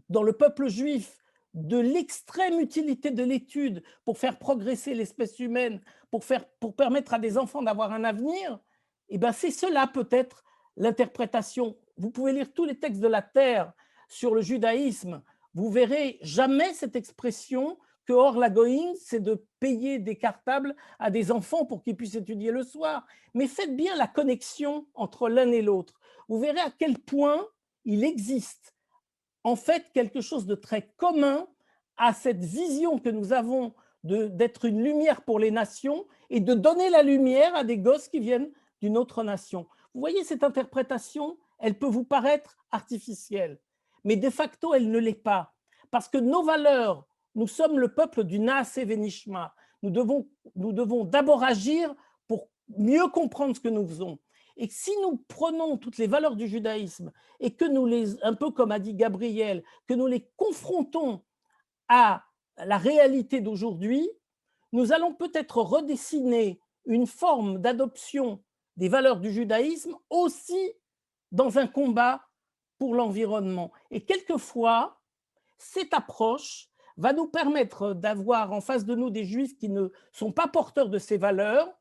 dans le peuple juif de l'extrême utilité de l'étude pour faire progresser l'espèce humaine, pour permettre à des enfants d'avoir un avenir, et ben c'est cela peut-être l'interprétation. Vous pouvez lire tous les textes de la terre sur le judaïsme, vous verrez jamais cette expression que Or la Goïm, c'est de payer des cartables à des enfants pour qu'ils puissent étudier le soir. Mais faites bien la connexion entre l'un et l'autre. Vous verrez à quel point il existe en fait quelque chose de très commun à cette vision que nous avons d'être une lumière pour les nations et de donner la lumière à des gosses qui viennent d'une autre nation. Vous voyez, cette interprétation, elle peut vous paraître artificielle, mais de facto, elle ne l'est pas. Parce que nos valeurs, nous sommes le peuple du Naaseh Venishma. Nous devons d'abord agir pour mieux comprendre ce que nous faisons. Et si nous prenons toutes les valeurs du judaïsme et que nous un peu comme a dit Gabriel, que nous les confrontons à la réalité d'aujourd'hui, nous allons peut-être redessiner une forme d'adoption des valeurs du judaïsme aussi dans un combat pour l'environnement. Et quelquefois, cette approche va nous permettre d'avoir en face de nous des juifs qui ne sont pas porteurs de ces valeurs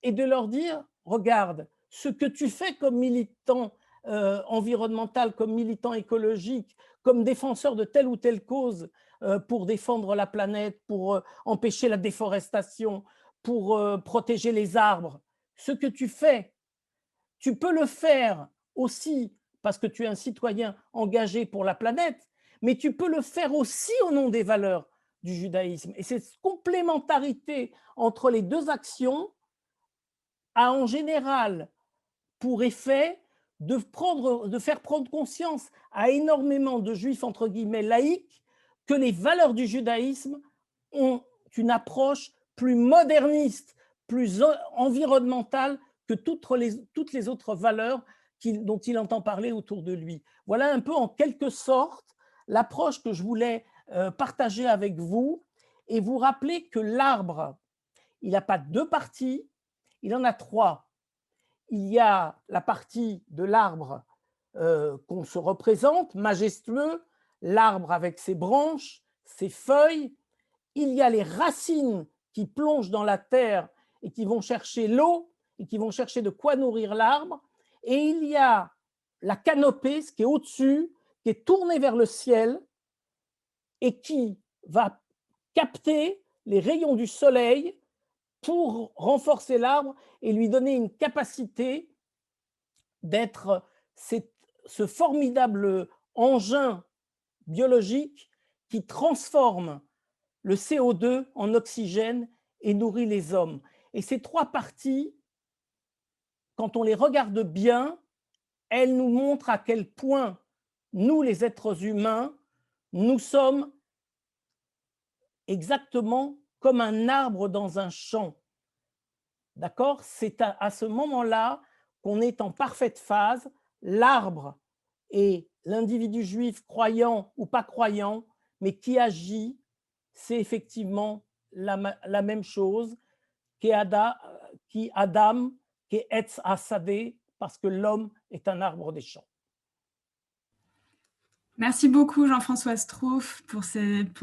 et de leur dire, regarde, ce que tu fais comme militant environnemental, comme militant écologique, comme défenseur de telle ou telle cause pour défendre la planète, pour empêcher la déforestation, pour protéger les arbres, ce que tu fais, tu peux le faire aussi parce que tu es un citoyen engagé pour la planète, mais tu peux le faire aussi au nom des valeurs du judaïsme. Et cette complémentarité entre les deux actions a en général pour effet de faire prendre conscience à énormément de juifs, entre guillemets, laïcs, que les valeurs du judaïsme ont une approche plus moderniste, plus environnementale que toutes les autres valeurs dont il entend parler autour de lui. Voilà un peu en quelque sorte l'approche que je voulais partager avec vous et vous rappeler que l'arbre, il n'a pas deux parties, il en a trois. Il y a la partie de l'arbre qu'on se représente, majestueux, l'arbre avec ses branches, ses feuilles. Il y a les racines qui plongent dans la terre et qui vont chercher l'eau et qui vont chercher de quoi nourrir l'arbre. Et il y a la canopée, ce qui est au-dessus, qui est tournée vers le ciel et qui va capter les rayons du soleil pour renforcer l'arbre et lui donner une capacité d'être ce formidable engin biologique qui transforme le CO2 en oxygène et nourrit les hommes. Et ces trois parties, quand on les regarde bien, elles nous montrent à quel point nous, les êtres humains, nous sommes exactement comme un arbre dans un champ. D'accord? C'est à ce moment-là qu'on est en parfaite phase. L'arbre est l'individu juif croyant ou pas croyant, mais qui agit, c'est effectivement la même chose Adam, qui est Etz Hasadeh, parce que l'homme est un arbre des champs. Merci beaucoup Jean-François Strouf pour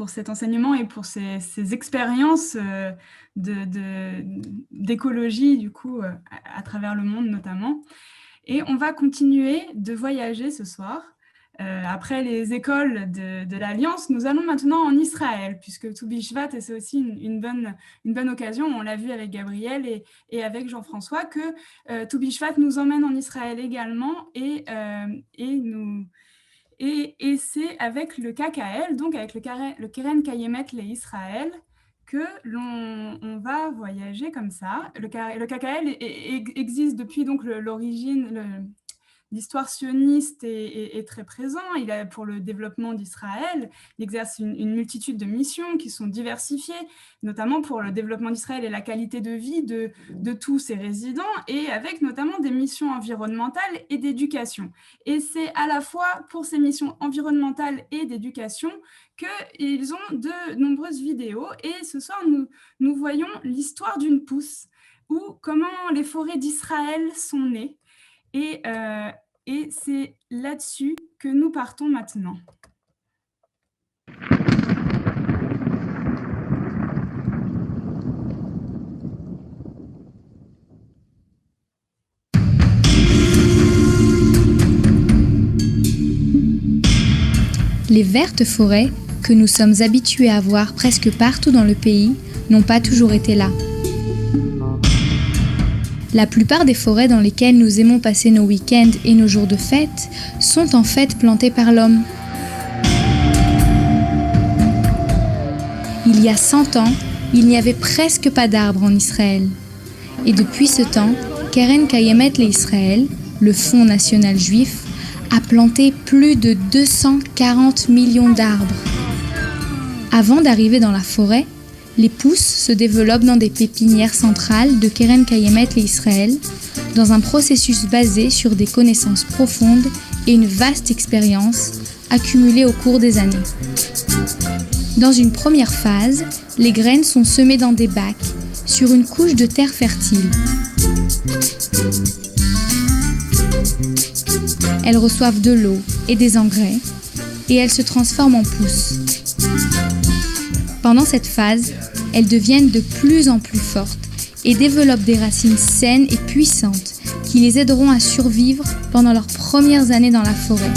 cet enseignement et pour ces expériences d'écologie du coup à travers le monde notamment. Et on va continuer de voyager ce soir. Après les écoles de l'Alliance, nous allons maintenant en Israël, puisque Tou Bishvat, et c'est aussi une bonne occasion, on l'a vu avec Gabriel et avec Jean-François, que Tou Bishvat nous emmène en Israël également, et c'est avec le KKL, donc avec le Keren Kayemet le Israël, que on va voyager comme ça. Le KKL existe depuis donc l'origine, l'histoire sioniste est très présent. Il a pour le développement d'Israël, il exerce une multitude de missions qui sont diversifiées, notamment pour le développement d'Israël et la qualité de vie de tous ses résidents, et avec notamment des missions environnementales et d'éducation. Et c'est à la fois pour ces missions environnementales et d'éducation qu'ils ont de nombreuses vidéos. Et ce soir, nous voyons l'histoire d'une pousse, ou comment les forêts d'Israël sont nées. Et c'est là-dessus que nous partons maintenant. Les vertes forêts, que nous sommes habitués à voir presque partout dans le pays, n'ont pas toujours été là. La plupart des forêts dans lesquelles nous aimons passer nos week-ends et nos jours de fête sont en fait plantées par l'homme. Il y a 100 ans, il n'y avait presque pas d'arbres en Israël. Et depuis ce temps, Keren Kayemet le Israël, le Fonds national juif, a planté plus de 240 millions d'arbres. Avant d'arriver dans la forêt, les pousses se développent dans des pépinières centrales de Keren Kayemet le Israël, dans un processus basé sur des connaissances profondes et une vaste expérience accumulée au cours des années. Dans une première phase, les graines sont semées dans des bacs, sur une couche de terre fertile. Elles reçoivent de l'eau et des engrais, et elles se transforment en pousses. Pendant cette phase, elles deviennent de plus en plus fortes et développent des racines saines et puissantes qui les aideront à survivre pendant leurs premières années dans la forêt.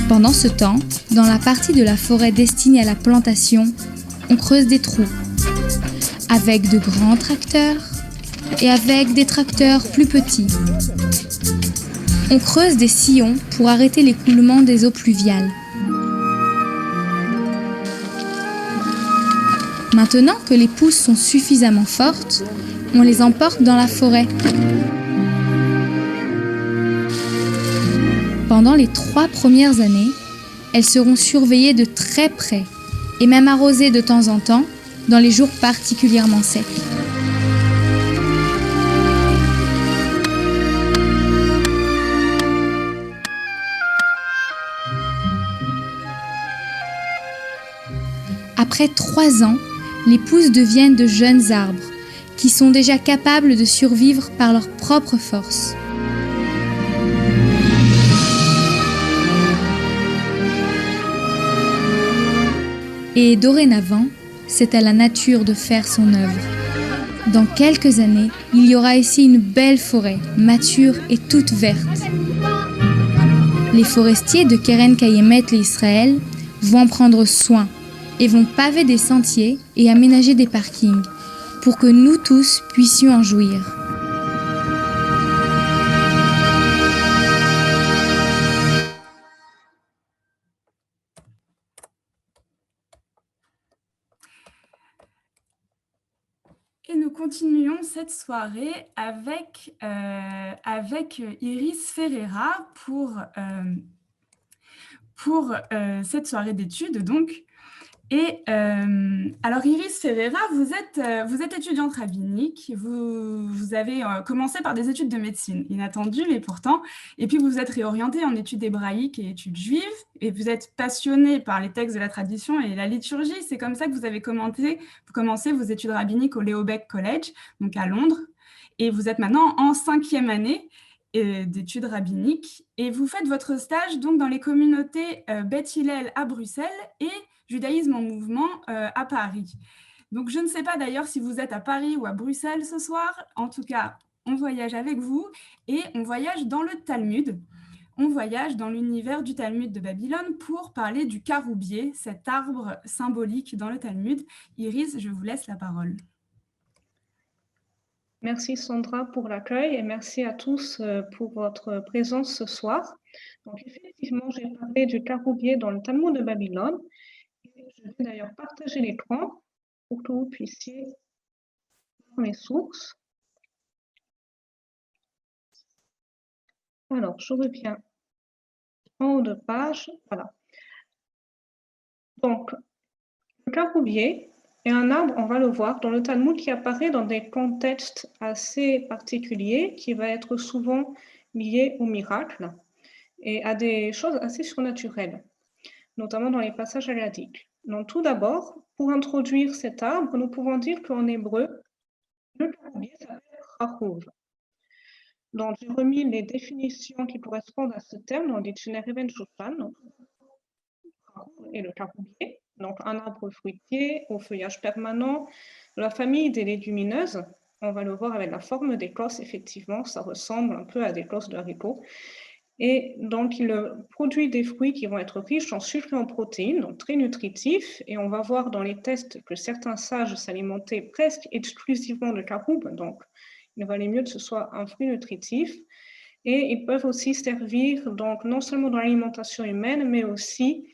Pendant ce temps, dans la partie de la forêt destinée à la plantation, on creuse des trous avec de grands tracteurs et avec des tracteurs plus petits. On creuse des sillons pour arrêter l'écoulement des eaux pluviales. Maintenant que les pousses sont suffisamment fortes, on les emporte dans la forêt. Pendant les 3 premières années, elles seront surveillées de très près et même arrosées de temps en temps dans les jours particulièrement secs. Après 3 ans, les pousses deviennent de jeunes arbres qui sont déjà capables de survivre par leur propre force. Et dorénavant, c'est à la nature de faire son œuvre. Dans quelques années, il y aura ici une belle forêt, mature et toute verte. Les forestiers de Keren Kayemet le Israël vont en prendre soin et vont paver des sentiers et aménager des parkings pour que nous tous puissions en jouir. continuons cette soirée avec Iris Ferreira pour cette soirée d'études, donc. Et alors Iris Ferreira, vous êtes étudiante rabbinique, vous avez commencé par des études de médecine, inattendues mais pourtant, et puis vous vous êtes réorientée en études hébraïques et études juives, et vous êtes passionnée par les textes de la tradition et la liturgie. C'est comme ça que vous avez commencé vos études rabbiniques au Leo Baeck College, donc à Londres, et vous êtes maintenant en 5e année d'études rabbiniques, et vous faites votre stage donc dans les communautés Beth Hillel à Bruxelles et Judaïsme en mouvement à Paris. Donc, je ne sais pas d'ailleurs si vous êtes à Paris ou à Bruxelles ce soir. En tout cas, on voyage avec vous et on voyage dans le Talmud. On voyage dans l'univers du Talmud de Babylone pour parler du caroubier, cet arbre symbolique dans le Talmud. Iris, je vous laisse la parole. Merci Sandra pour l'accueil et merci à tous pour votre présence ce soir. Donc effectivement, j'ai parlé du caroubier dans le Talmud de Babylone. Je vais d'ailleurs partager l'écran pour que vous puissiez voir mes sources. Alors, je reviens en haut de page. Voilà. Donc, le caroubier est un arbre, on va le voir, dans le Talmud qui apparaît dans des contextes assez particuliers, qui va être souvent lié au miracle et à des choses assez surnaturelles, notamment dans les passages hagadiques. Donc, tout d'abord, pour introduire cet arbre, nous pouvons dire qu'en hébreu, le caroubier s'appelle Chachouv. Donc, j'ai remis les définitions qui correspondent à ce terme dans le dictionnaire Even Shushan. Et le caroubier, donc un arbre fruitier au feuillage permanent, de la famille des légumineuses. On va le voir avec la forme d'écosse, effectivement, ça ressemble un peu à des cosses de haricots. Et donc, il produit des fruits qui vont être riches en sucre et en protéines, donc très nutritifs. Et on va voir dans les tests que certains sages s'alimentaient presque exclusivement de caroub, donc il valait mieux que ce soit un fruit nutritif. Et ils peuvent aussi servir donc, non seulement dans l'alimentation humaine, mais aussi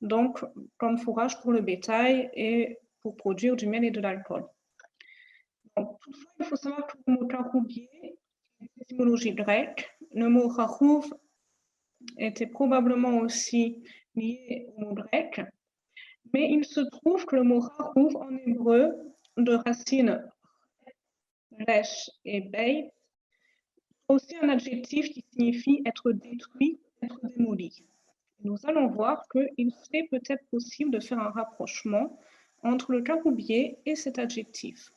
donc, comme fourrage pour le bétail et pour produire du miel et de l'alcool. Toutefois, il faut savoir que le mot caroubier est étymologie grecque. Le mot chachouv était probablement aussi lié au mot grec, mais il se trouve que le mot chachouv en hébreu, de racines resh et beit, aussi un adjectif qui signifie être détruit, être démoli. Nous allons voir qu'il serait peut-être possible de faire un rapprochement entre le caroubier et cet adjectif.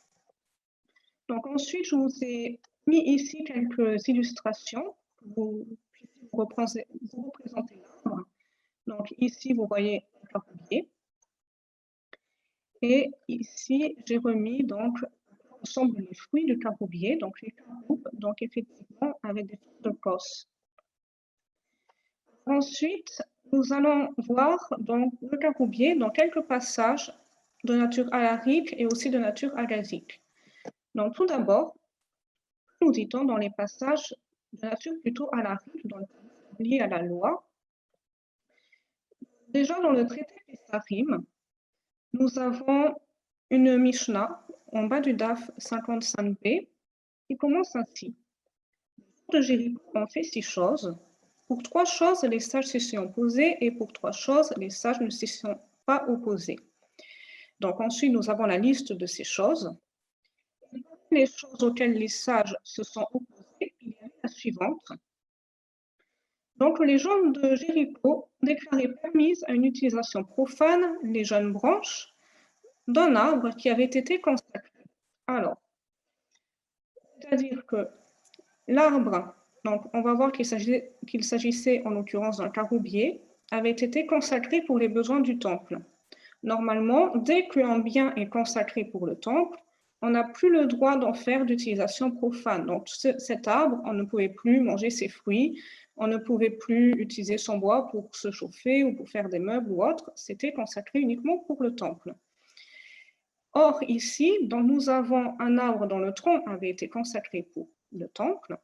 Donc ensuite, je vous ai mis ici quelques illustrations pour que vous puissiez vous représenter l'arbre. Donc ici, vous voyez le caroubier. Et ici, j'ai remis donc ensemble les fruits du caroubier, donc les caroubes, donc effectivement avec des fruits de cosse. Ensuite, nous allons voir donc le caroubier dans quelques passages de nature alarique et aussi de nature agasique. Donc tout d'abord, nous dit-on dans les passages de nature plutôt alarique, liés à la loi. Déjà dans le traité Pesarim, nous avons une Mishnah en bas du DAF 55b qui commence ainsi. De Jéricho, on fait 6 choses. Pour 3 choses, les sages se sont opposés et pour 3 choses, les sages ne se sont pas opposés. Donc ensuite, nous avons la liste de ces choses. Les choses auxquelles les sages se sont opposés, il y a la suivante. Donc les gens de Jéricho déclaraient permise à une utilisation profane les jeunes branches d'un arbre qui avait été consacré. Alors, c'est-à-dire que l'arbre, donc on va voir qu'il s'agissait en l'occurrence d'un caroubier, avait été consacré pour les besoins du temple. Normalement, dès qu'un bien est consacré pour le temple, on n'a plus le droit d'en faire d'utilisation profane. Donc cet arbre, on ne pouvait plus manger ses fruits, on ne pouvait plus utiliser son bois pour se chauffer ou pour faire des meubles ou autre, c'était consacré uniquement pour le temple. Or ici, donc, nous avons un arbre dont le tronc avait été consacré pour le temple,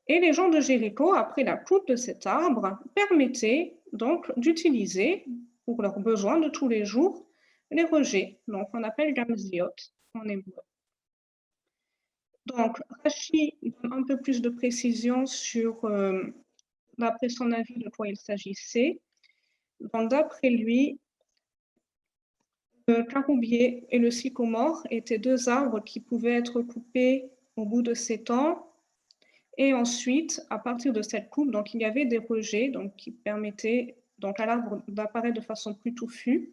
et les gens de Jéricho, après la coupe de cet arbre, permettaient donc d'utiliser pour leurs besoins de tous les jours les rejets, donc on appelle gamziot en hébreu. Donc, Rachi donne un peu plus de précision sur, d'après son avis, de quoi il s'agissait. Donc, d'après lui, le caroubier et le sycomore étaient deux arbres qui pouvaient être coupés au bout de 7 ans. Et ensuite, à partir de cette coupe, donc, il y avait des rejets donc, qui permettaient donc, à l'arbre d'apparaître de façon plus touffue.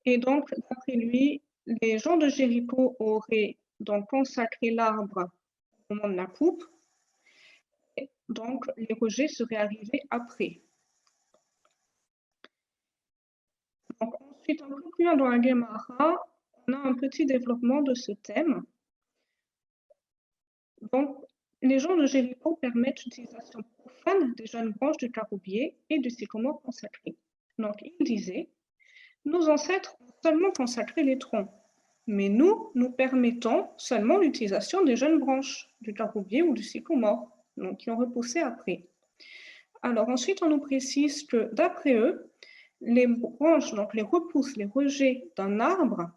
Et donc, d'après lui, les gens de Jéricho auraient donc consacré l'arbre au moment de la coupe. Et donc, les rejets seraient arrivés après. Donc, ensuite, un peu plus loin dans la Gemara, on a un petit développement de ce thème. Donc, les gens de Jéricho permettent l'utilisation profane des jeunes branches du caroubier et du sycomore consacré. Donc, il disait, nos ancêtres ont seulement consacré les troncs, mais nous permettons seulement l'utilisation des jeunes branches du caroubier ou du sycomore, donc qui ont repoussé après. Alors ensuite, on nous précise que d'après eux, les branches, donc les repousses, les rejets d'un arbre,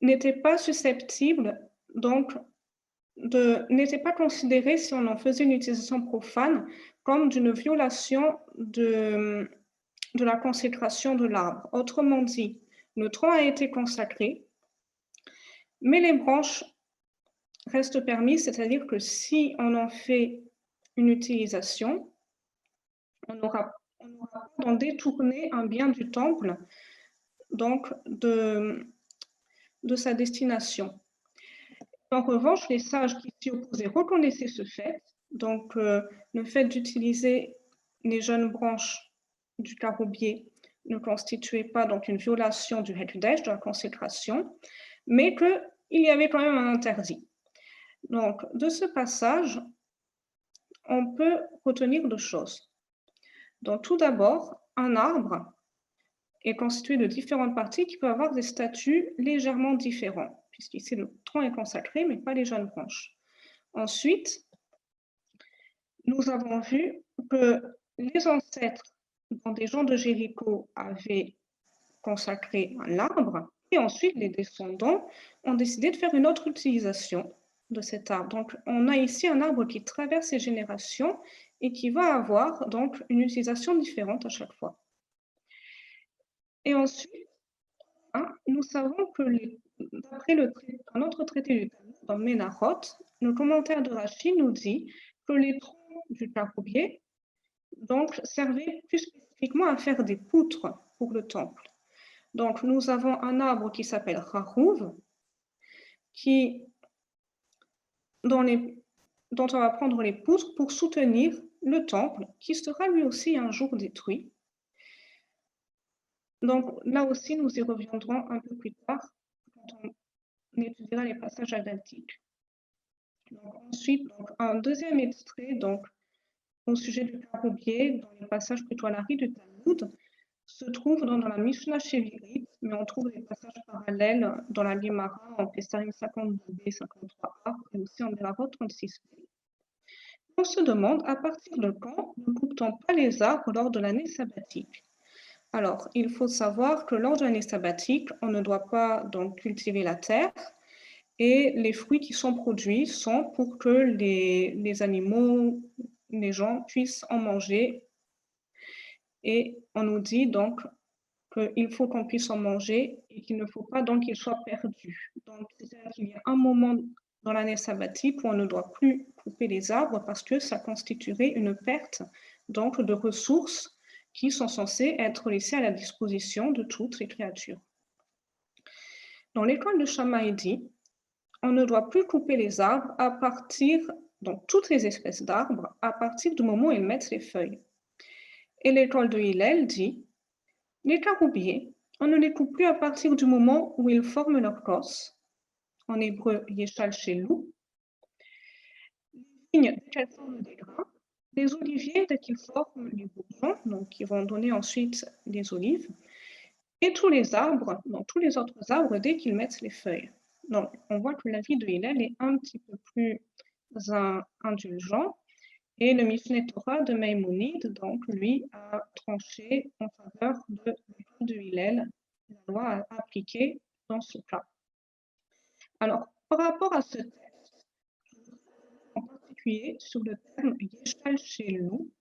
n'étaient pas susceptibles, donc n'étaient pas considérés, si on en faisait une utilisation profane, comme d'une violation de la consécration de l'arbre. Autrement dit, le tronc a été consacré, mais les branches restent permises, c'est-à-dire que si on en fait une utilisation, on n'aura pas d'en détourner un bien du temple, donc de sa destination. En revanche, les sages qui s'y opposaient reconnaissaient ce fait, donc le fait d'utiliser les jeunes branches du caroubier ne constituait pas donc une violation du Hekdesh, de la consécration, mais qu'il y avait quand même un interdit. Donc, de ce passage, on peut retenir deux choses. Donc, tout d'abord, un arbre est constitué de différentes parties qui peuvent avoir des statuts légèrement différents, puisqu'ici le tronc est consacré, mais pas les jeunes branches. Ensuite, nous avons vu que les ancêtres des gens de Jéricho avaient consacré un arbre, et ensuite les descendants ont décidé de faire une autre utilisation de cet arbre. Donc, on a ici un arbre qui traverse les générations et qui va avoir donc une utilisation différente à chaque fois. Et ensuite, nous savons que d'après un autre traité du Talmud, dans Menachot, le commentaire de Rashi nous dit que les troncs du caroubier donc servaient plus spécifiquement à faire des poutres pour le temple. Donc, nous avons un arbre qui s'appelle Rarouv, dont on va prendre les poutres pour soutenir le temple, qui sera lui aussi un jour détruit. Donc, là aussi, nous y reviendrons un peu plus tard, quand on étudiera les passages adaltiques. Ensuite, un deuxième extrait au sujet du caroubier, dans les passages plutôt à l'arrêt du Talmud, se trouve dans la Mishnah Shevirit, mais on trouve des passages parallèles dans la Gemara, en Pessarim 52b, 53a, et aussi en Berachot 36b. On se demande à partir de quand ne coupe-t-on pas les arbres lors de l'année sabbatique? Alors, il faut savoir que lors de l'année sabbatique, on ne doit pas donc cultiver la terre, et les fruits qui sont produits sont pour que les animaux, les gens puissent en manger. Et on nous dit donc qu'il faut qu'on puisse en manger et qu'il ne faut pas donc qu'il soit perdu. Donc, c'est-à-dire qu'il y a un moment dans l'année sabbatique où on ne doit plus couper les arbres parce que ça constituerait une perte donc de ressources qui sont censées être laissées à la disposition de toutes les créatures. Dans l'école de Shammai dit, on ne doit plus couper les arbres à partir, donc toutes les espèces d'arbres, à partir du moment où ils mettent les feuilles. Et l'école de Hillel dit, les caroubiers, on ne les coupe plus à partir du moment où ils forment leur cos, en hébreu yeshal shelou, les vignes dès qu'elles forment des grains, les oliviers dès qu'ils forment les bourgeons, donc qui vont donner ensuite des olives, et tous les arbres, donc tous les autres arbres dès qu'ils mettent les feuilles. Donc on voit que l'avis de Hillel est un petit peu plus indulgent, et le Mishneh Torah de Maïmonide, donc lui, a tranché en faveur de l'école de Hillel, la loi à appliquer dans ce cas. Alors, Par rapport à ce texte, en particulier sur le terme Yeshal Shelu,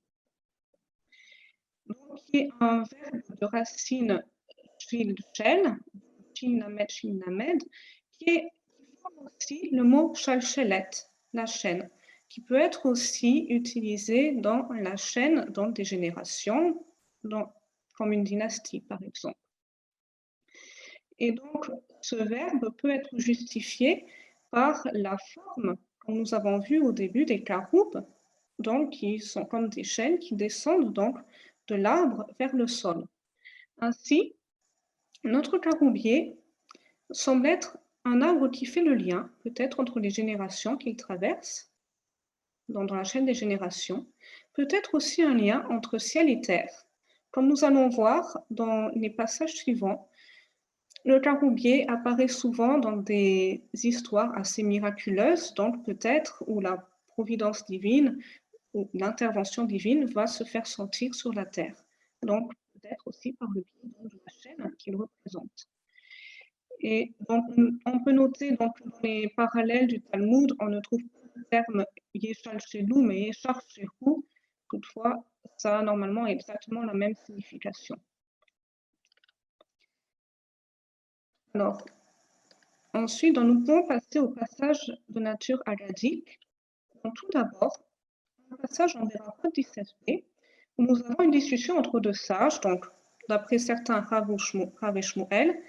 qui est un verbe de racine shil, shin-named, qui forme aussi le mot shalshelet, la chaîne, qui peut être aussi utilisé dans la chaîne, dans des générations, comme une dynastie par exemple. Et donc, ce verbe peut être justifié par la forme, comme nous avons vu au début, des karoub, donc qui sont comme des chaînes qui descendent donc de l'arbre vers le sol. Ainsi, notre caroubier semble être un arbre qui fait le lien, peut-être entre les générations qu'il traverse, dans la chaîne des générations, peut-être aussi un lien entre ciel et terre. Comme nous allons voir dans les passages suivants, le caroubier apparaît souvent dans des histoires assez miraculeuses, donc peut-être où la providence divine ou l'intervention divine va se faire sentir sur la terre. Donc peut-être aussi par le biais de la chaîne qu'il représente. Et donc, on peut noter donc, dans les parallèles du Talmud, on ne trouve pas le terme Yeshal Shelu, mais Yeshar Shehu. Toutefois, ça a normalement exactement la même signification. Alors, ensuite, nous pouvons passer au passage de nature agadique. Donc, tout d'abord, un passage en Berachot 17b, où nous avons une discussion entre deux sages, donc d'après certains Rav et Shmuel,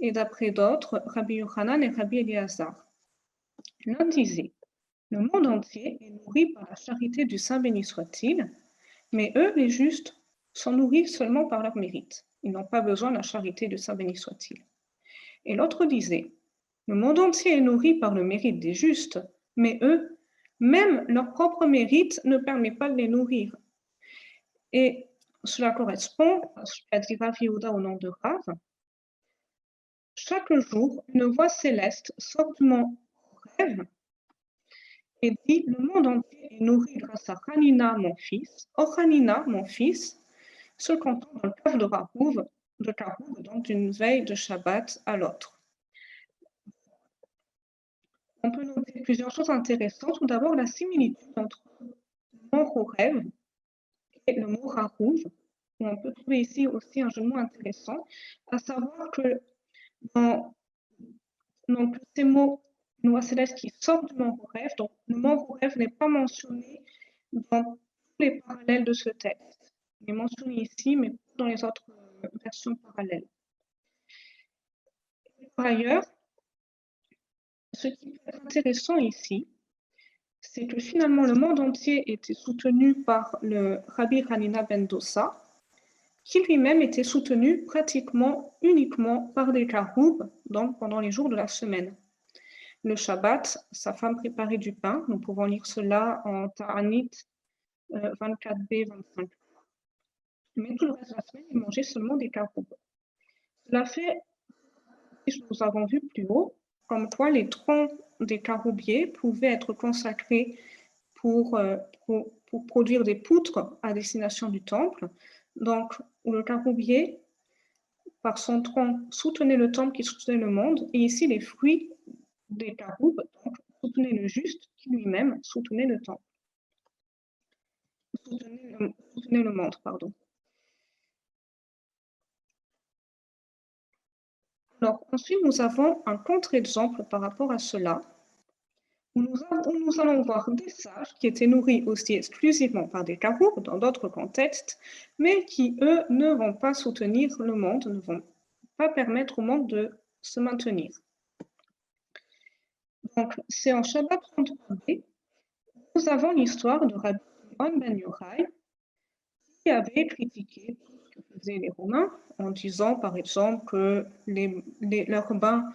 et d'après d'autres, Rabbi Yochanan et Rabbi Eliezer. L'un disait, le monde entier est nourri par la charité du Saint béni soit-il, mais eux, les justes, sont nourris seulement par leur mérite. Ils n'ont pas besoin de la charité du Saint béni soit-il. Et l'autre disait, le monde entier est nourri par le mérite des justes, mais eux, même leur propre mérite ne permet pas de les nourrir. Et cela correspond à ce qu'a dit Rav Yehuda au nom de Rav. Chaque jour, une voix céleste sort de mon rêve et dit, le monde entier est nourri grâce à Hanina, mon fils. Oh Hanina, mon fils, se comptant dans le cave de Karouv, donc d'une veille de Shabbat à l'autre. On peut noter plusieurs choses intéressantes. Tout d'abord, la similitude entre le mot Horev et le mot Harouv. On peut trouver ici aussi un jeu de mots intéressant, à savoir que donc, ces mots, une voix céleste qui sortent du mont Horev, donc le mont Horev n'est pas mentionné dans tous les parallèles de ce texte. Il est mentionné ici, mais pas dans les autres versions parallèles. Et par ailleurs, ce qui est intéressant ici, c'est que finalement le monde entier était soutenu par le Rabbi Hanina ben Dosa, qui lui-même était soutenu pratiquement uniquement par des karoub, donc pendant les jours de la semaine. Le Shabbat, sa femme préparait du pain, nous pouvons lire cela en Ta'anit 24b, 25. Mais tout le reste de la semaine, il mangeait seulement des karoub. Cela fait, nous avons vu plus haut, comme quoi les troncs des karoubiers pouvaient être consacrés pour produire des poutres à destination du temple. Donc, où le caroubier, par son tronc, soutenait le temple qui soutenait le monde, et ici les fruits des caroubes soutenaient le juste qui lui-même soutenait le temple. Soutenait le monde, pardon. Alors, ensuite, nous avons un contre-exemple par rapport à cela, où nous allons voir des sages qui étaient nourris aussi exclusivement par des karoub dans d'autres contextes, mais qui, eux, ne vont pas soutenir le monde, ne vont pas permettre au monde de se maintenir. Donc, c'est en Shabbat 33b, nous avons l'histoire de Rabbi Shimon ben Yochai, qui avait critiqué tout ce que faisaient les Romains, en disant, par exemple, que leurs bains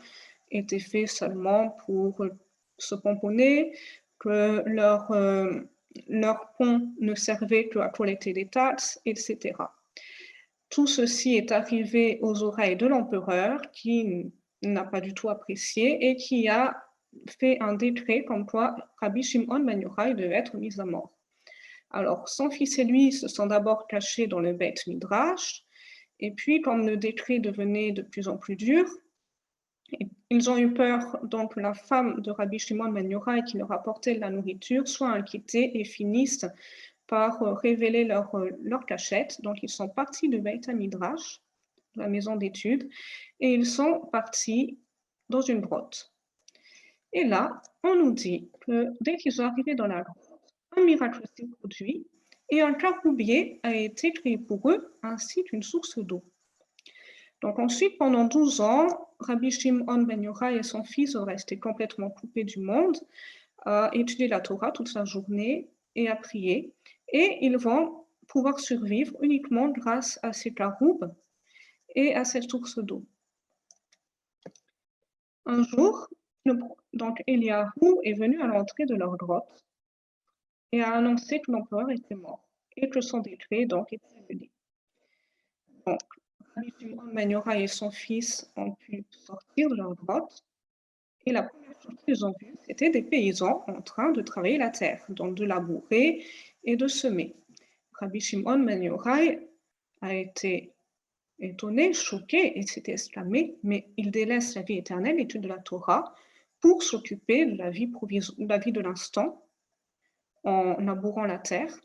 étaient faits seulement pour se pomponner, que leur pont ne servait qu'à collecter des taxes, etc. Tout ceci est arrivé aux oreilles de l'empereur qui n'a pas du tout apprécié et qui a fait un décret comme quoi Rabbi Shimon ben Yochai devait être mis à mort. Alors, son fils et lui se sont d'abord cachés dans le Beit Midrash, et puis, comme le décret devenait de plus en plus dur, Ils ont eu peur, donc la femme de Rabbi Shimon ben Yochai qui leur apportait la nourriture soit inquiétés et finissent par révéler leur cachette. Donc ils sont partis de Beit HaMidrash, de la maison d'études, et ils sont partis dans une grotte. Et là, on nous dit que dès qu'ils sont arrivés dans la grotte, un miracle s'est produit et un caroubier a été créé pour eux ainsi qu'une source d'eau. Donc ensuite, pendant 12 ans, Rabbi Shimon ben Yochai et son fils sont restés complètement coupés du monde, à étudier la Torah toute la journée et à prier. Et ils vont pouvoir survivre uniquement grâce à ces caroubes et à cette source d'eau. Un jour, donc Eliyahu est venu à l'entrée de leur grotte et a annoncé que l'empereur était mort et que son décret donc était annulé. Donc, Rabbi Shimon ben Yochai et son fils ont pu sortir de leur grotte et la première chose qu'ils ont vue, c'était des paysans en train de travailler la terre, donc de labourer et de semer. Rabbi Shimon ben Yochai a été étonné, choqué, et s'est exclamé, mais il délaisse la vie éternelle, l'étude de la Torah, pour s'occuper de la vie de l'instant, en labourant la terre.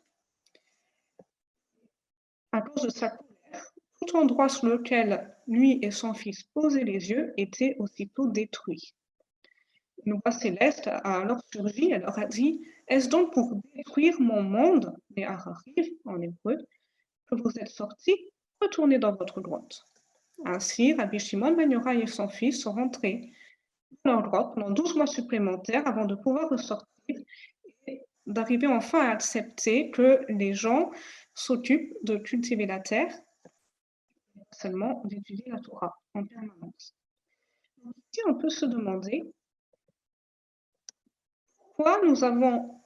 À cause de sa colère, tout endroit sur lequel lui et son fils posaient les yeux était aussitôt détruit. Une voix céleste a alors surgi et leur a dit, est-ce donc pour détruire mon monde, les Hararir en hébreu, que vous êtes sortis? Retournez dans votre grotte. Ainsi, Rabbi Shimon ben Yochai et son fils sont rentrés dans leur grotte pendant 12 mois supplémentaires avant de pouvoir ressortir et d'arriver enfin à accepter que les gens s'occupent de cultiver la terre, pas seulement d'étudier la Torah en permanence. Ici, on peut se demander pourquoi nous avons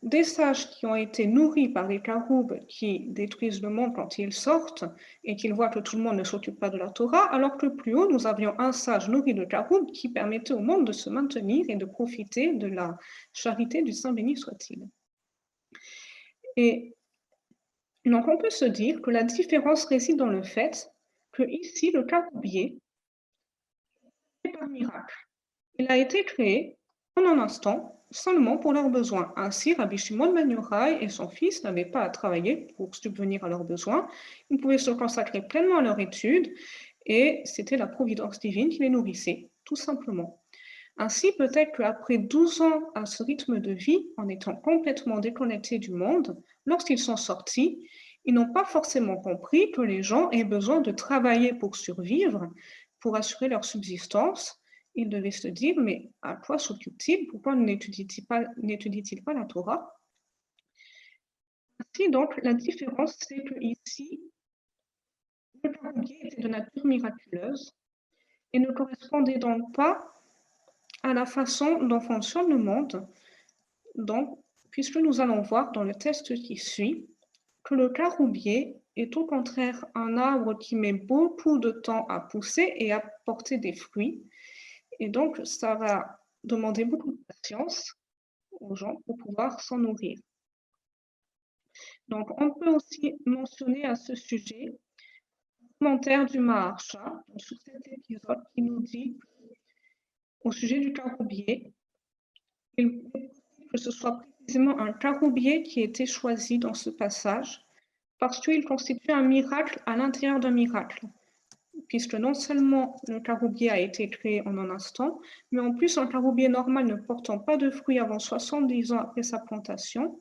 des sages qui ont été nourris par les caroubes qui détruisent le monde quand ils sortent et qu'ils voient que tout le monde ne s'occupe pas de la Torah, alors que plus haut, nous avions un sage nourri de caroubes qui permettait au monde de se maintenir et de profiter de la charité du Saint béni soit-il. Et donc, on peut se dire que la différence réside dans le fait que ici, le caroubier est par miracle. Il a été créé en un instant seulement pour leurs besoins. Ainsi, Rabbi Shimon ben Yochai et son fils n'avaient pas à travailler pour subvenir à leurs besoins. Ils pouvaient se consacrer pleinement à leur étude et c'était la providence divine qui les nourrissait, tout simplement. Ainsi, peut-être qu'après 12 ans à ce rythme de vie, en étant complètement déconnectés du monde, lorsqu'ils sont sortis, ils n'ont pas forcément compris que les gens aient besoin de travailler pour survivre, pour assurer leur subsistance. Ils devaient se dire, mais à quoi s'occupe-t-il? Pourquoi n'étudie-t-il pas la Torah? Ainsi, donc, la différence, c'est qu'ici, le caroubier était de nature miraculeuse et ne correspondait donc pas à la façon dont fonctionne le monde, donc, puisque nous allons voir dans le texte qui suit que le caroubier est au contraire un arbre qui met beaucoup de temps à pousser et à porter des fruits. Et donc, ça va demander beaucoup de patience aux gens pour pouvoir s'en nourrir. Donc, on peut aussi mentionner à ce sujet le commentaire du Maharsha sur cet épisode qui nous dit au sujet du caroubier, il est possible que ce soit précisément un caroubier qui a été choisi dans ce passage parce qu'il constitue un miracle à l'intérieur d'un miracle. Puisque non seulement le caroubier a été créé en un instant, mais en plus un caroubier normal ne portant pas de fruits avant 70 ans après sa plantation,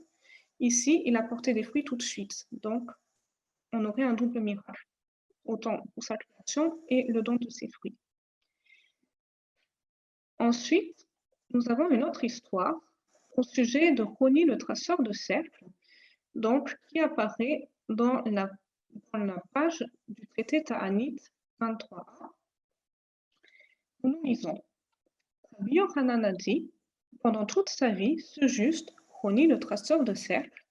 ici, il a porté des fruits tout de suite. Donc, on aurait un double miracle, autant pour sa création et le don de ses fruits. Ensuite, nous avons une autre histoire au sujet de Roni, le traceur de cercles, donc, qui apparaît dans la page du traité Ta'anit 23a. Nous lisons. Rabbi Yochanan a dit, pendant toute sa vie, ce juste, Roni, le traceur de cercles,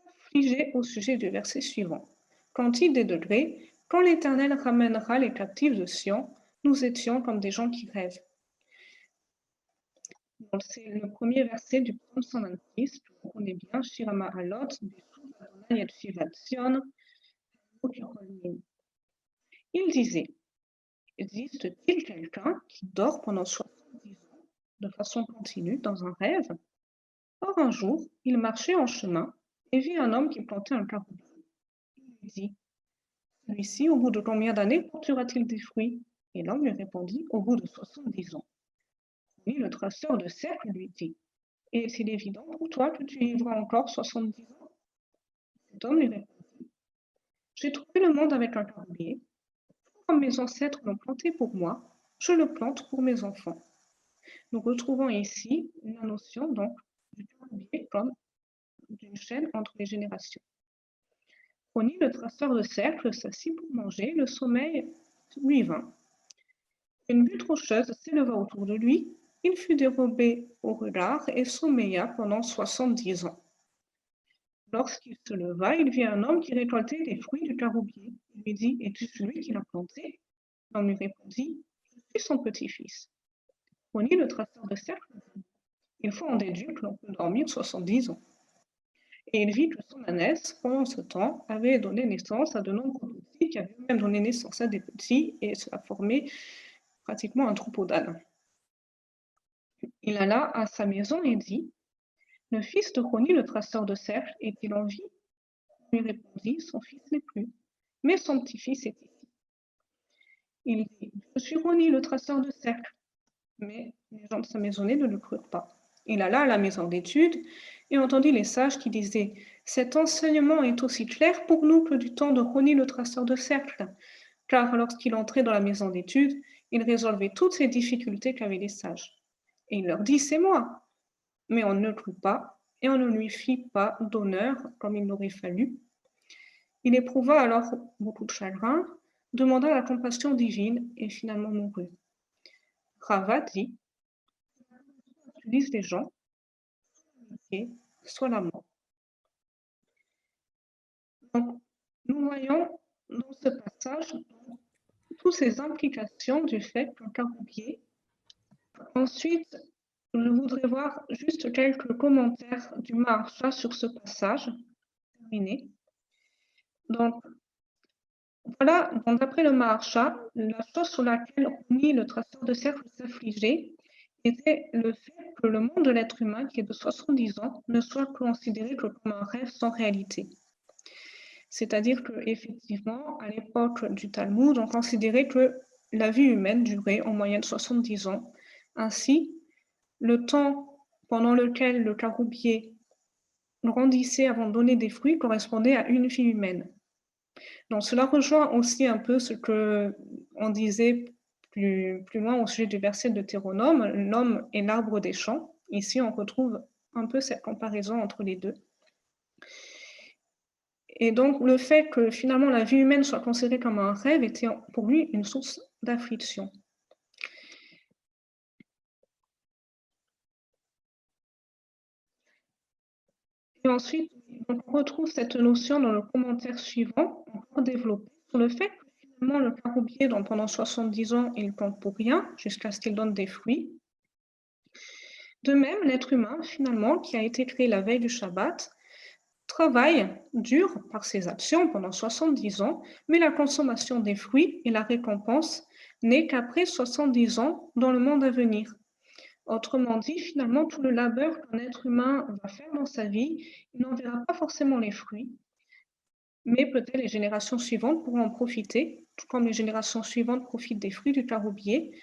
s'affligeait au sujet du verset suivant. Cantique des degrés, quand l'Éternel ramènera les captifs de Sion, nous étions comme des gens qui rêvent. C'est le premier verset du psaume 126, on connaît bien, Shirama Alot, Adonai et Shivat Sion. Il disait, Existe-t-il quelqu'un qui dort pendant 70 ans de façon continue dans un rêve? Or un jour, il marchait en chemin et vit un homme qui plantait un caroubier. Il lui dit, celui-ci, au bout de combien d'années portera-t-il des fruits? Et l'homme lui répondit, au bout de 70 ans. Puis le traceur de cercle lui dit, et est-il évident pour toi que tu vivras encore 70 ans? Cet homme lui répondit, j'ai trouvé le monde avec un caroubier. Comme mes ancêtres l'ont planté pour moi, je le plante pour mes enfants. Nous retrouvons ici la notion donc du caroubier comme d'une chaîne entre les générations. Roni, le traceur de cercle, s'assit pour manger, le sommeil lui vint. Une butte rocheuse s'éleva autour de lui, il fut dérobé au regard et sommeilla pendant 70 ans. Lorsqu'il se leva, il vit un homme qui récoltait les fruits du caroubier. Il lui dit, es-tu celui qui l'a planté? L'homme lui répondit, je suis son petit-fils. Roni, le traceur de cercle, dit, il faut en déduire que l'on peut dormir 70 ans. Et il vit que son ânesse, pendant ce temps, avait donné naissance à de nombreux petits, qui avaient même donné naissance à des petits, et cela formait pratiquement un troupeau d'ânes. Il alla à sa maison et dit, le fils de Roni, le traceur de cercle, est-il en vie? On lui répondit, son fils n'est plus, mais son petit-fils est ici. Il dit, je suis Roni, le traceur de cercle. Mais les gens de sa maisonnée ne le crurent pas. Il alla à la maison d'études et entendit les sages qui disaient « Cet enseignement est aussi clair pour nous que du temps de Roni le traceur de cercle, car lorsqu'il entrait dans la maison d'études, il résolvait toutes ces difficultés qu'avaient les sages. Et il leur dit « C'est moi !» Mais on ne le crut pas et on ne lui fit pas d'honneur comme il l'aurait fallu. Il éprouva alors beaucoup de chagrin, demanda la compassion divine et finalement mourut. Rava dit, utilise les gens, soit la mort. Donc, nous voyons dans ce passage toutes ces implications du fait qu'un caroubier. Ensuite, je voudrais voir juste quelques commentaires du Maharsha sur ce passage. Terminé. Donc, voilà, d'après le Maharsha, la chose sur laquelle Roni, le traceur de cercle, s'affligeait, était le fait que le monde de l'être humain, qui est de 70 ans, ne soit considéré que comme un rêve sans réalité. C'est-à-dire qu'effectivement, à l'époque du Talmud, on considérait que la vie humaine durait en moyenne 70 ans. Ainsi, le temps pendant lequel le caroubier grandissait avant de donner des fruits correspondait à une vie humaine. Donc cela rejoint aussi un peu ce qu'on disait plus loin au sujet du verset de Deutéronome, l'homme est l'arbre des champs. Ici, on retrouve un peu cette comparaison entre les deux. Et donc, le fait que finalement la vie humaine soit considérée comme un rêve était pour lui une source d'affliction. Et ensuite, on retrouve cette notion dans le commentaire suivant, encore développé, sur le fait que finalement le caroubier, donc pendant 70 ans, il plante pour rien, jusqu'à ce qu'il donne des fruits. De même, l'être humain, finalement, qui a été créé la veille du Shabbat, travaille dur par ses actions pendant 70 ans, mais la consommation des fruits et la récompense n'est qu'après 70 ans dans le monde à venir. Autrement dit, finalement, tout le labeur qu'un être humain va faire dans sa vie, il n'en verra pas forcément les fruits, mais peut-être les générations suivantes pourront en profiter, tout comme les générations suivantes profitent des fruits du caroubier,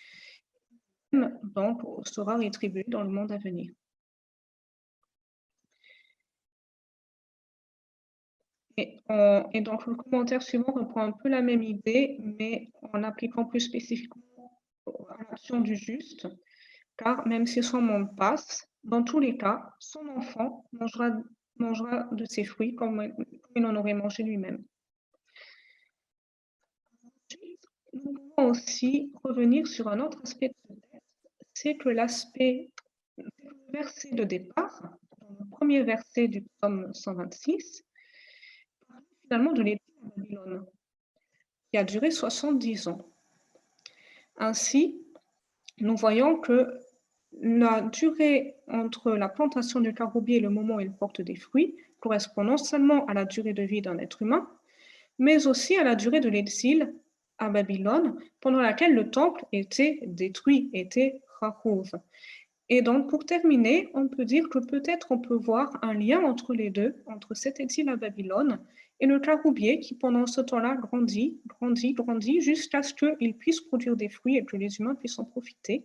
donc sera rétribué dans le monde à venir. Et donc le commentaire suivant reprend un peu la même idée, mais en appliquant plus spécifiquement à l'action du juste, car même si son monde passe, dans tous les cas, son enfant mangera de ses fruits comme il en aurait mangé lui-même. Ensuite, nous pouvons aussi revenir sur un autre aspect de ce texte, c'est que l'aspect, le verset de départ, dans le premier verset du psaume 126, finalement de l'exil à Babylone, qui a duré 70 ans. Ainsi, nous voyons que la durée entre la plantation du caroubier et le moment où il porte des fruits correspond non seulement à la durée de vie d'un être humain, mais aussi à la durée de l'exil à Babylone, pendant laquelle le temple était détruit, était Chachouv. Et donc, pour terminer, on peut dire que peut-être on peut voir un lien entre les deux, entre cet exil à Babylone et le caroubier qui, pendant ce temps-là, grandit, jusqu'à ce qu'il puisse produire des fruits et que les humains puissent en profiter.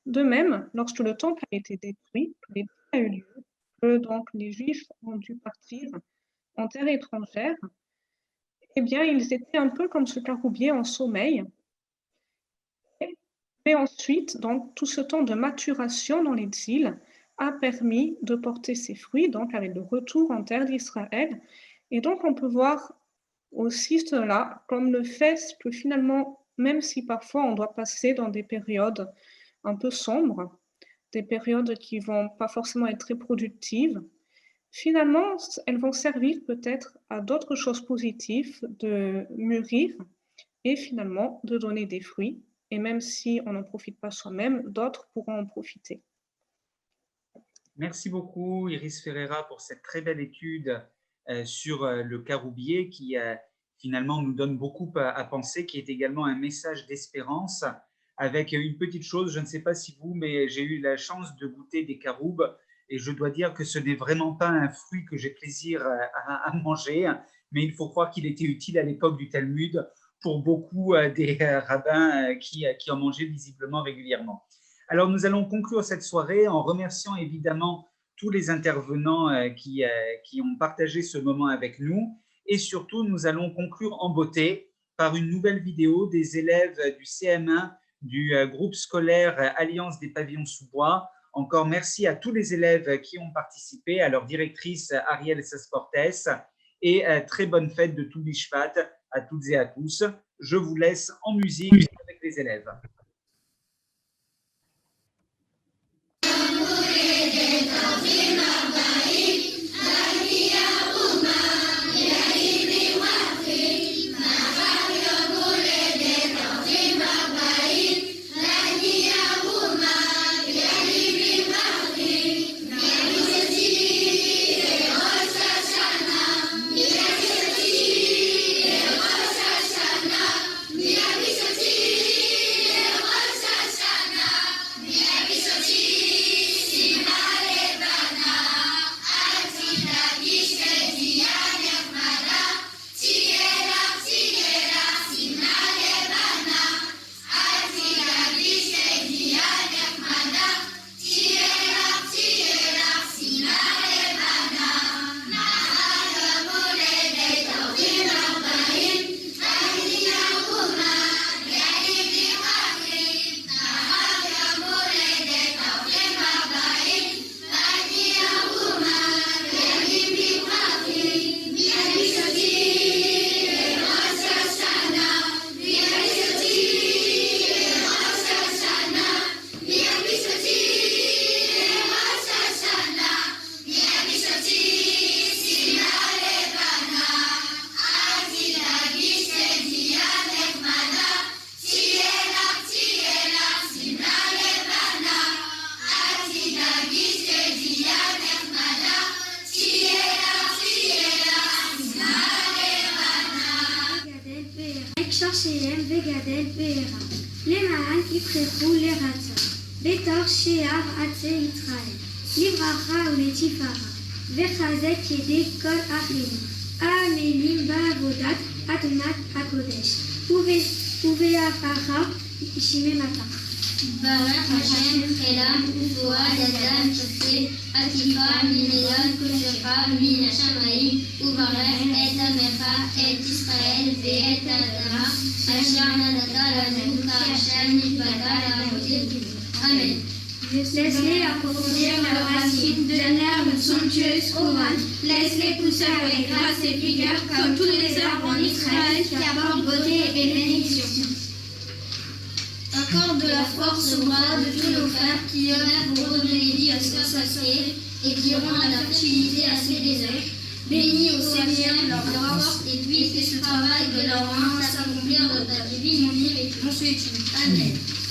De même, lorsque le temple a été détruit, que l'exil a eu lieu, que donc les Juifs ont dû partir en terre étrangère, eh bien, ils étaient un peu comme ce caroubier en sommeil. Mais ensuite, donc, tout ce temps de maturation dans l'exil a permis de porter ses fruits, donc avec le retour en terre d'Israël. Et donc, on peut voir aussi cela comme le fait que finalement, même si parfois on doit passer dans des périodes un peu sombres, des périodes qui ne vont pas forcément être très productives, finalement, elles vont servir peut-être à d'autres choses positives, de mûrir et finalement de donner des fruits. Et même si on n'en profite pas soi-même, d'autres pourront en profiter. Merci beaucoup, Iris Ferreira, pour cette très belle étude sur le caroubier qui finalement nous donne beaucoup à penser, qui est également un message d'espérance avec une petite chose, je ne sais pas si vous, mais j'ai eu la chance de goûter des caroubes et je dois dire que ce n'est vraiment pas un fruit que j'ai plaisir à manger, mais il faut croire qu'il était utile à l'époque du Talmud pour beaucoup des rabbins qui en mangeaient visiblement régulièrement. Alors, nous allons conclure cette soirée en remerciant évidemment tous les intervenants qui ont partagé ce moment avec nous. Et surtout, nous allons conclure en beauté par une nouvelle vidéo des élèves du CM1 du groupe scolaire Alliance des Pavillons sous bois. Encore merci à tous les élèves qui ont participé, à leur directrice Ariel Sasportes et très bonne fête de Toubou Shvat à toutes et à tous. Je vous laisse en musique avec les élèves. וגדל בעירה, למען יפרחו לרצה, בתוך שער עצי ישראל, לברכה ולתפארה, וחזק ידי כל אחינו, העמלים בעבודת אדמת הקודש, ובהפכה שממתה. ברך השם חילם ופועל אדם תוציא, עטיפה מנהל כושך מן השמיים, וברך את עמך, את ישראל ואת האדמה, אשר נתת לנו כאשר נתבדה לעבודים. Amen. Laisse-les approfondir leurs racines de l'herbe somptueuse au vent. Laisse-les pousser avec grâce et vigueur comme tous les arbres en Israël qui apportent beauté et bénédiction. Accorde de la force au bras de tous nos frères qui œuvrent pour redonner vie à ce sacré et qui rendent la fertilité à ces déserts. Bénis au Seigneur leur force et puisse que ce travail de leur main s'accomplir de ta divine mérite. Amen.